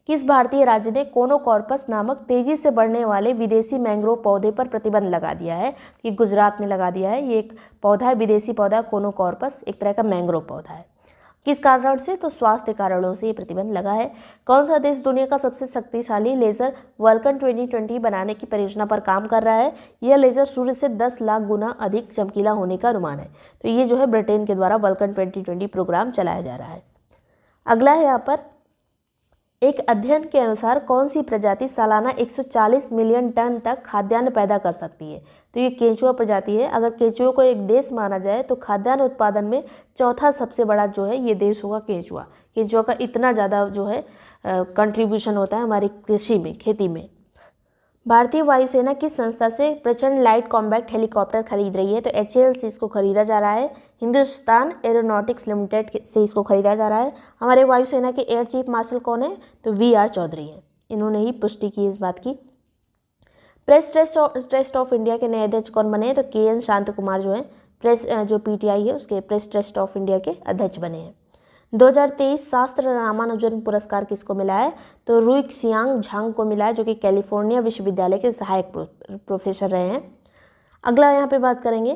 किस भारतीय राज्य ने कोनोकॉर्पस नामक तेजी से बढ़ने वाले विदेशी मैंग्रोव पौधे पर प्रतिबंध लगा दिया है, ये गुजरात ने लगा दिया है। ये एक पौधा है, विदेशी पौधा कोनोकॉर्पस, एक तरह का मैंग्रोव पौधा है। किस कारण से, तो स्वास्थ्य कारणों से ये प्रतिबंध लगा है। कौन सा देश दुनिया का सबसे शक्तिशाली लेजर वल्कन 2020 बनाने की परियोजना पर काम कर रहा है। यह लेजर सूर्य से 10 लाख गुना अधिक चमकीला होने का अनुमान है, तो ये जो है ब्रिटेन के द्वारा वल्कन 2020 प्रोग्राम चलाया जा रहा है। अगला है यहाँ पर, एक अध्ययन के अनुसार कौन सी प्रजाति सालाना 140 मिलियन टन तक खाद्यान्न पैदा कर सकती है, तो ये केंचुआ प्रजाति है। अगर केंचुआ को एक देश माना जाए तो खाद्यान्न उत्पादन में चौथा सबसे बड़ा जो है ये देश होगा केंचुआ। केंचुआ का इतना ज़्यादा जो है कंट्रीब्यूशन होता है हमारी कृषि में, खेती में। भारतीय वायुसेना किस संस्था से प्रचंड लाइट कॉम्बैट हेलीकॉप्टर खरीद रही है, तो HAL से इसको खरीदा जा रहा है। हिंदुस्तान एरोनॉटिक्स लिमिटेड से इसको खरीदा जा रहा है। हमारे वायुसेना के एयर चीफ मार्शल कौन है, तो VR चौधरी हैं, इन्होंने ही पुष्टि की इस बात की। प्रेस ट्रस्ट ऑफ इंडिया के नए अध्यक्ष कौन बने हैं, तो KN शांत कुमार जो है प्रेस जो PTI है उसके प्रेस ट्रस्ट ऑफ इंडिया के अध्यक्ष बने हैं। 2023 शास्त्र रामानुजन पुरस्कार किसको मिला है, तो रुइक्सियांग झांग को मिला है, जो कि कैलिफोर्निया विश्वविद्यालय के सहायक प्रोफेसर रहे हैं। अगला यहाँ पे बात करेंगे,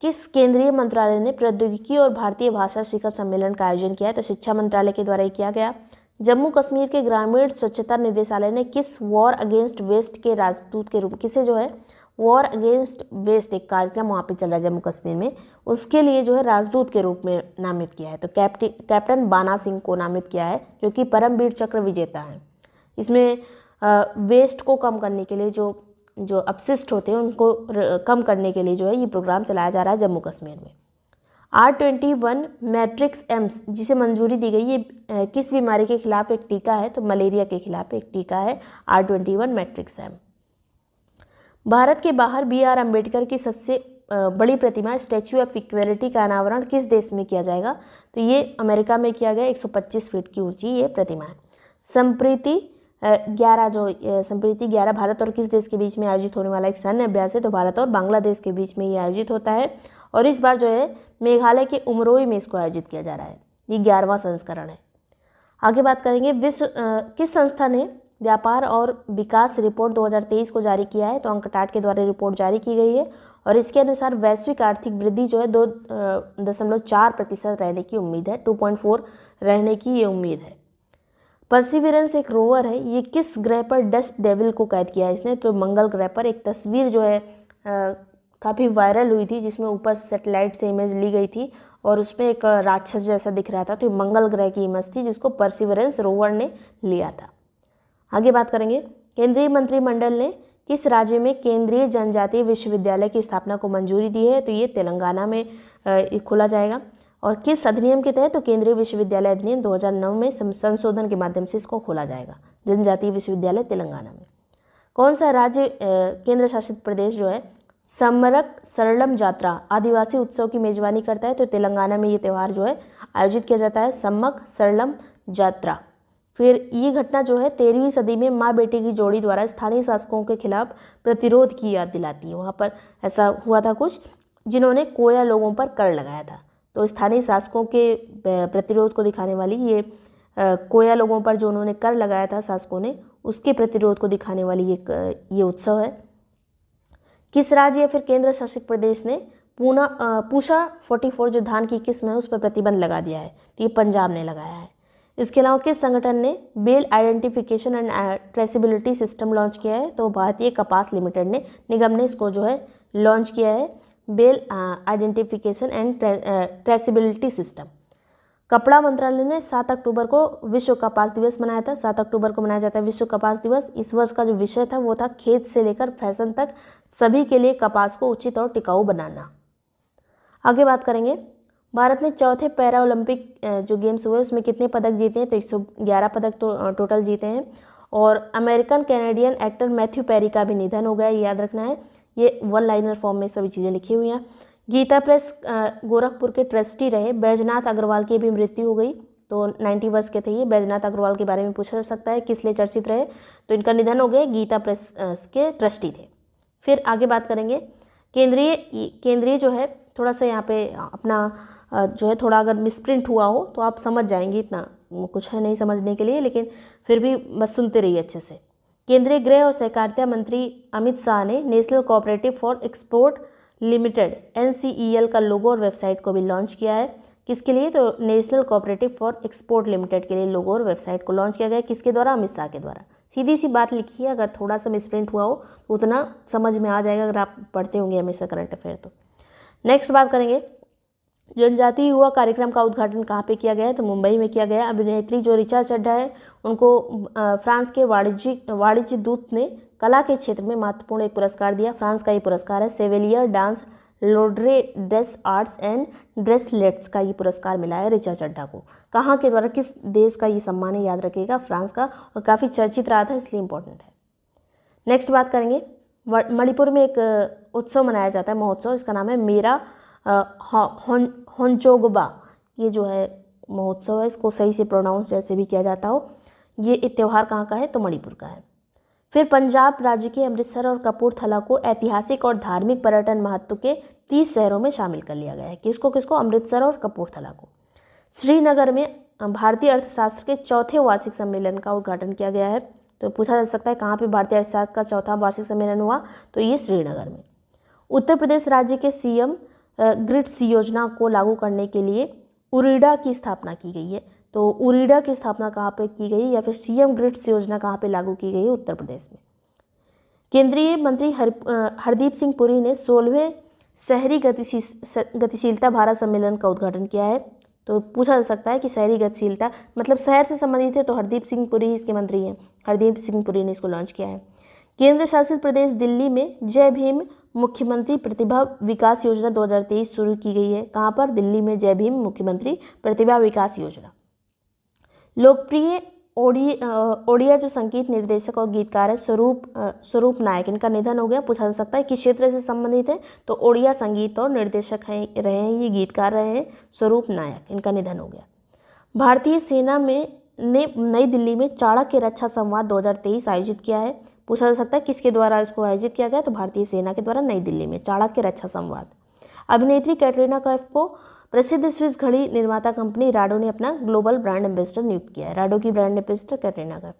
किस केंद्रीय मंत्रालय ने प्रौद्योगिकी और भारतीय भाषा शिखर सम्मेलन का आयोजन किया है, तो शिक्षा मंत्रालय के द्वारा ही किया गया। जम्मू कश्मीर के ग्रामीण स्वच्छता निदेशालय ने किस वॉर अगेंस्ट वेस्ट के राजदूत के रूप, किसे जो है वॉर अगेंस्ट वेस्ट एक कार्यक्रम वहाँ पे चल रहा है जम्मू कश्मीर में, उसके लिए जो है राजदूत के रूप में नामित किया है, तो कैप्टन बाना सिंह को नामित किया है, जो कि परमवीर चक्र विजेता हैं। इसमें वेस्ट को कम करने के लिए, जो जो अपशिष्ट होते हैं उनको कम करने के लिए जो है ये प्रोग्राम चलाया जा रहा है जम्मू कश्मीर में। R21 मैट्रिक्स एम्स जिसे मंजूरी दी गई, ये किस बीमारी के खिलाफ एक टीका है? तो मलेरिया के खिलाफ एक टीका है R21 मैट्रिक्स एम। भारत के बाहर B.R. अम्बेडकर की सबसे बड़ी प्रतिमा स्टैच्यू ऑफ इक्वलिटी का अनावरण किस देश में किया जाएगा? तो ये अमेरिका में किया गया। 125 फीट की ऊंची ये प्रतिमा है। संप्रीति 11 भारत और किस देश के बीच में आयोजित होने वाला एक सैन्य अभ्यास है? तो भारत और बांग्लादेश के बीच में ये आयोजित होता है और इस बार जो है मेघालय के उमरोई में इसको आयोजित किया जा रहा है। ये 11वां संस्करण है। आगे बात करेंगे, विश्व किस संस्था ने व्यापार और विकास रिपोर्ट 2023 को जारी किया है? तो अंकटाट के द्वारा रिपोर्ट जारी की गई है और इसके अनुसार वैश्विक आर्थिक वृद्धि जो है 2.4% रहने की उम्मीद है। 2.4 रहने की ये उम्मीद है। परसिविरेंस एक रोवर है, ये किस ग्रह पर डस्ट डेविल को कैद किया है इसने? तो मंगल ग्रह पर। एक तस्वीर जो है काफ़ी वायरल हुई थी जिसमें ऊपर सैटेलाइट से इमेज ली गई थी और उसमें एक राक्षस जैसा दिख रहा था, तो मंगल ग्रह की इमेज थी जिसको परसिविरेंस रोवर ने लिया था। आगे बात करेंगे, केंद्रीय मंत्रिमंडल ने किस राज्य में केंद्रीय जनजातीय विश्वविद्यालय की स्थापना को मंजूरी दी है? तो ये तेलंगाना में खोला जाएगा। और किस अधिनियम के तहत? तो केंद्रीय विश्वविद्यालय अधिनियम 2009 में संशोधन के माध्यम से इसको खोला जाएगा, जनजातीय विश्वविद्यालय तेलंगाना में। कौन सा राज्य केंद्र शासित प्रदेश जो है सम्मरक सरलम जात्रा आदिवासी उत्सव की मेजबानी करता है? तो तेलंगाना में ये त्यौहार जो है आयोजित किया जाता है, सम्मक सरलम जात्रा। फिर ये घटना जो है 13वीं सदी में माँ बेटी की जोड़ी द्वारा स्थानीय शासकों के खिलाफ प्रतिरोध की याद दिलाती है। वहाँ पर ऐसा हुआ था कुछ, जिन्होंने कोया लोगों पर कर लगाया था, तो स्थानीय शासकों के प्रतिरोध को दिखाने वाली ये कोया लोगों पर जो उन्होंने कर लगाया था शासकों ने, उसके प्रतिरोध को दिखाने वाली ये उत्सव है। किस राज्य या फिर केंद्र शासित प्रदेश ने पूषा 44 जो धान की किस्म है उस पर प्रतिबंध लगा दिया है? तो ये पंजाब ने लगाया है। इसके अलावा किस संगठन ने bale identification and traceability system launch किया है? तो भारतीय कपास लिमिटेड ने, निगम ने इसको जो है लॉन्च किया है, bale identification and traceability system. कपड़ा मंत्रालय ने 7 अक्टूबर को विश्व कपास दिवस मनाया था। 7 अक्टूबर को मनाया जाता है विश्व कपास दिवस। इस वर्ष का जो विषय था वो था खेत से लेकर फैशन तक सभी के लिए कपास को उचित और टिकाऊ बनाना। आगे बात करेंगे, भारत ने चौथे पैरा ओलंपिक जो गेम्स हुए उसमें कितने पदक जीते हैं? तो 111 पदक तो टोटल जीते हैं। और American Canadian actor Matthew Perry का भी निधन हो गया, याद रखना है। ये वन लाइनर फॉर्म में सभी चीज़ें लिखी हुई हैं। गीता प्रेस गोरखपुर के ट्रस्टी रहे बैजनाथ अग्रवाल की भी मृत्यु हो गई, तो 90 वर्ष के थे ये। बैजनाथ अग्रवाल के बारे में पूछा जा सकता है किस लिए चर्चित रहे, तो इनका निधन हो गया, गीता प्रेस के ट्रस्टी थे। फिर आगे बात करेंगे, केंद्रीय जो है थोड़ा सा यहाँ पे अपना जो है थोड़ा अगर मिसप्रिंट हुआ हो तो आप समझ जाएंगे, इतना कुछ है नहीं समझने के लिए, लेकिन फिर भी बस सुनते रहिए अच्छे से। केंद्रीय गृह और सहकारिता मंत्री अमित शाह ने national cooperative for export limited NCEL का लोगो और वेबसाइट को भी लॉन्च किया है। किसके लिए? तो national cooperative for export limited के लिए लोगो और वेबसाइट को लॉन्च किया गया। किसके द्वारा? अमित शाह के द्वारा। सीधी सी बात लिखी है, अगर थोड़ा सा मिसप्रिंट हुआ हो तो उतना समझ में आ जाएगा अगर आप पढ़ते होंगे हमेशा करंट अफेयर तो। नेक्स्ट बात करेंगे, जनजातीय युवा कार्यक्रम का उद्घाटन कहाँ पे किया गया है? तो मुंबई में किया गया। अभिनेत्री जो ऋचा चड्ढा है उनको फ्रांस के वाणिज्य दूत ने कला के क्षेत्र में महत्वपूर्ण एक पुरस्कार दिया। फ्रांस का ये पुरस्कार है सेवेलियर डांस लोड्रे ड्रेस आर्ट्स एंड ड्रेसलेट्स का ये पुरस्कार मिला है ऋचा चड्ढा को। कहाँ के द्वारा, किस देश का ये सम्मान है? याद रखिएगा, फ्रांस का, और काफ़ी चर्चित रहा था इसलिए इम्पोर्टेंट है। नेक्स्ट बात करेंगे, मणिपुर में एक उत्सव मनाया जाता है, महोत्सव, इसका नाम है मेरा होंचोगबा। ये जो है महोत्सव है, इसको सही से प्रोनाउंस जैसे भी किया जाता हो। ये त्यौहार कहाँ का है? तो मणिपुर का है। फिर पंजाब राज्य के अमृतसर और कपूरथला को ऐतिहासिक और धार्मिक पर्यटन महत्व के 30 शहरों में शामिल कर लिया गया है। किसको? अमृतसर और कपूरथला को। श्रीनगर में भारतीय अर्थशास्त्र के चौथे वार्षिक सम्मेलन का उद्घाटन किया गया है। तो पूछा जा सकता है कहाँ पे भारतीय अर्थशास्त्र का चौथा वार्षिक सम्मेलन हुआ? तो ये श्रीनगर में। उत्तर प्रदेश राज्य के CM ग्रिड्स योजना को लागू करने के लिए उरीडा की स्थापना की गई है। तो उरीडा की स्थापना कहाँ पे की गई या फिर CM ग्रिड्स योजना कहाँ पे लागू की गई है? उत्तर प्रदेश में। केंद्रीय मंत्री हरदीप सिंह पुरी ने 16वें शहरी गतिशीलता भारत सम्मेलन का उद्घाटन किया है। तो पूछा जा सकता है कि शहरी गतिशीलता मतलब शहर से संबंधित है, तो हरदीप सिंह पुरी इसके मंत्री हैं। हरदीप सिंह पुरी ने इसको लॉन्च किया है। केंद्र शासित प्रदेश दिल्ली में जय भीम मुख्यमंत्री प्रतिभा विकास योजना 2023 शुरू की गई है। कहाँ पर? दिल्ली में जय भीम मुख्यमंत्री प्रतिभा विकास योजना। लोकप्रिय ओडिया जो संगीत निर्देशक और गीतकार है स्वरूप नायक, इनका निधन हो गया। पूछा जा सकता है किस क्षेत्र से संबंधित है, तो ओडिया संगीत और निर्देशक रहे हैं, ये गीतकार रहे हैं स्वरूप नायक, इनका निधन हो गया। भारतीय सेना ने नई दिल्ली में चाणक्य रक्षा संवाद 2023 आयोजित किया है। पूछा जा सकता है किसके द्वारा इसको आयोजित किया गया, तो भारतीय सेना के द्वारा नई दिल्ली में चाणक्य रक्षा संवाद। अभिनेत्री कैटरीना कैफ को प्रसिद्ध स्विस घड़ी निर्माता कंपनी राडो ने अपना ग्लोबल ब्रांड एम्बेसडर नियुक्त किया है। राडो की ब्रांड एम्बेसडर कैटरीना कैफ।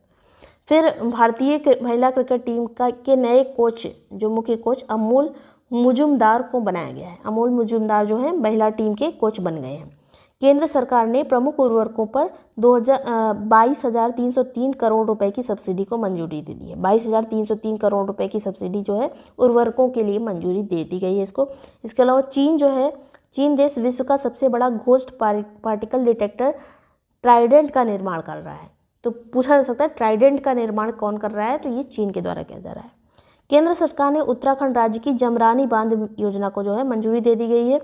फिर भारतीय महिला क्रिकेट टीम के नए कोच, जो मुख्य कोच अमोल मुजुमदार को बनाया गया है। अमोल मुजुमदार जो है महिला टीम के कोच बन गए हैं। केंद्र सरकार ने प्रमुख उर्वरकों पर 22,303 करोड़ रुपए की सब्सिडी को मंजूरी दे दी है। 22,303 करोड़ रुपए की सब्सिडी जो है उर्वरकों के लिए मंजूरी दे दी गई है इसको। इसके अलावा चीन देश विश्व का सबसे बड़ा घोस्ट पार्टिकल डिटेक्टर ट्राइडेंट का निर्माण कर रहा है। तो पूछा जा सकता है ट्राइडेंट का निर्माण कौन कर रहा है, तो ये चीन के द्वारा किया जा रहा है। केंद्र सरकार ने उत्तराखंड राज्य की जमरानी बांध योजना को जो है मंजूरी दे दी गई है।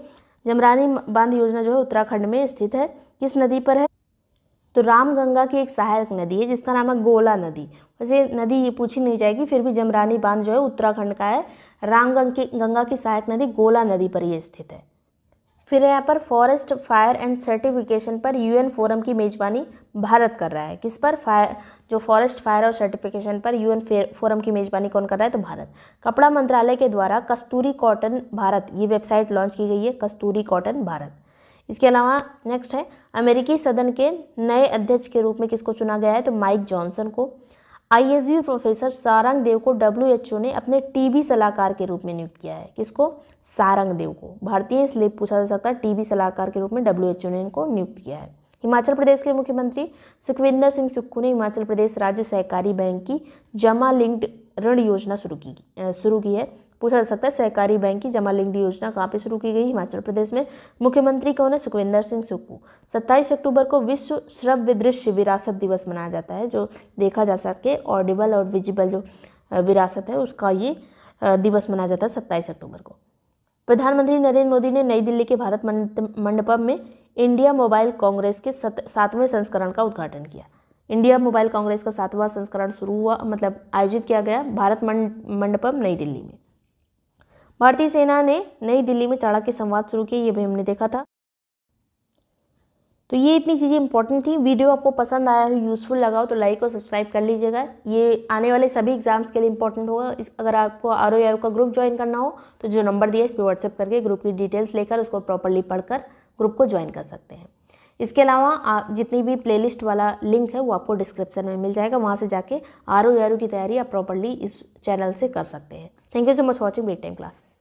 जमरानी बांध योजना जो है उत्तराखंड में स्थित है। किस नदी पर है, तो रामगंगा की एक सहायक नदी है जिसका नाम है गोला नदी। वैसे नदी ये पूछी नहीं जाएगी, फिर भी जमरानी बांध जो है उत्तराखंड का है। रामगंगा की सहायक नदी गोला नदी पर ये स्थित है। फिर यहाँ पर फॉरेस्ट फायर एंड सर्टिफिकेशन पर यूएन फोरम की मेजबानी भारत कर रहा है। किस पर? जो फॉरेस्ट फायर और सर्टिफिकेशन पर यूएन फोरम की मेजबानी कौन कर रहा है, तो भारत। कपड़ा मंत्रालय के द्वारा कस्तूरी कॉटन भारत ये वेबसाइट लॉन्च की गई है, कस्तूरी कॉटन भारत। इसके अलावा नेक्स्ट है अमेरिकी सदन के नए अध्यक्ष के रूप में किसको चुना गया है, तो माइक जॉनसन को। आईएसबी प्रोफेसर सारंग देव को WHO ने अपने टीबी सलाहकार के रूप में नियुक्त किया है। किसको? सारंग देव को। भारतीय इसलिए पूछा जा सकता है टीबी सलाहकार के रूप में WHO ने इनको नियुक्त किया है। हिमाचल प्रदेश के मुख्यमंत्री सुखविंदर सिंह सुक्खू ने हिमाचल प्रदेश राज्य सहकारी बैंक की जमा लिंक्ड ऋण योजना शुरू की है। पूछा जा सकता है सहकारी बैंक की जमा लिंक्ड योजना कहाँ पे शुरू की गई? हिमाचल प्रदेश में। मुख्यमंत्री कौन है? सुखविंदर सिंह सुक्खू। 27 अक्टूबर को विश्व श्रव्य दृश्य विरासत दिवस मनाया जाता है, जो देखा जा सके ऑडिबल और विजिबल जो विरासत है उसका ये दिवस मनाया जाता है 27 अक्टूबर को। प्रधानमंत्री नरेंद्र मोदी ने नई दिल्ली के भारत मंडपम में इंडिया मोबाइल कांग्रेस के 7वें संस्करण का उद्घाटन किया। इंडिया मोबाइल कांग्रेस का 7वां संस्करण शुरू हुआ, मतलब आयोजित किया गया भारत मंडपम नई दिल्ली में। भारतीय सेना ने नई दिल्ली में चाणक्य संवाद शुरू किया, ये भी हमने देखा था। तो ये इतनी चीज़ें इंपॉर्टेंट थी। वीडियो आपको पसंद आया हो, यूज़फुल लगा हो तो लाइक और सब्सक्राइब कर लीजिएगा। ये आने वाले सभी एग्जाम्स के लिए इंपॉर्टेंट होगा। अगर आपको ROAU का ग्रुप ज्वाइन करना हो तो जो नंबर दिया है इस पर व्हाट्सएप करके ग्रुप की डिटेल्स लेकर उसको प्रॉपरली पढ़कर ग्रुप को ज्वाइन कर सकते हैं। इसके अलावा जितनी भी प्लेलिस्ट वाला लिंक है वो आपको डिस्क्रिप्शन में मिल जाएगा, वहाँ से जाके ROAU की तैयारी आप प्रॉपरली इस चैनल से कर सकते हैं। Thank you so much watching big time classes.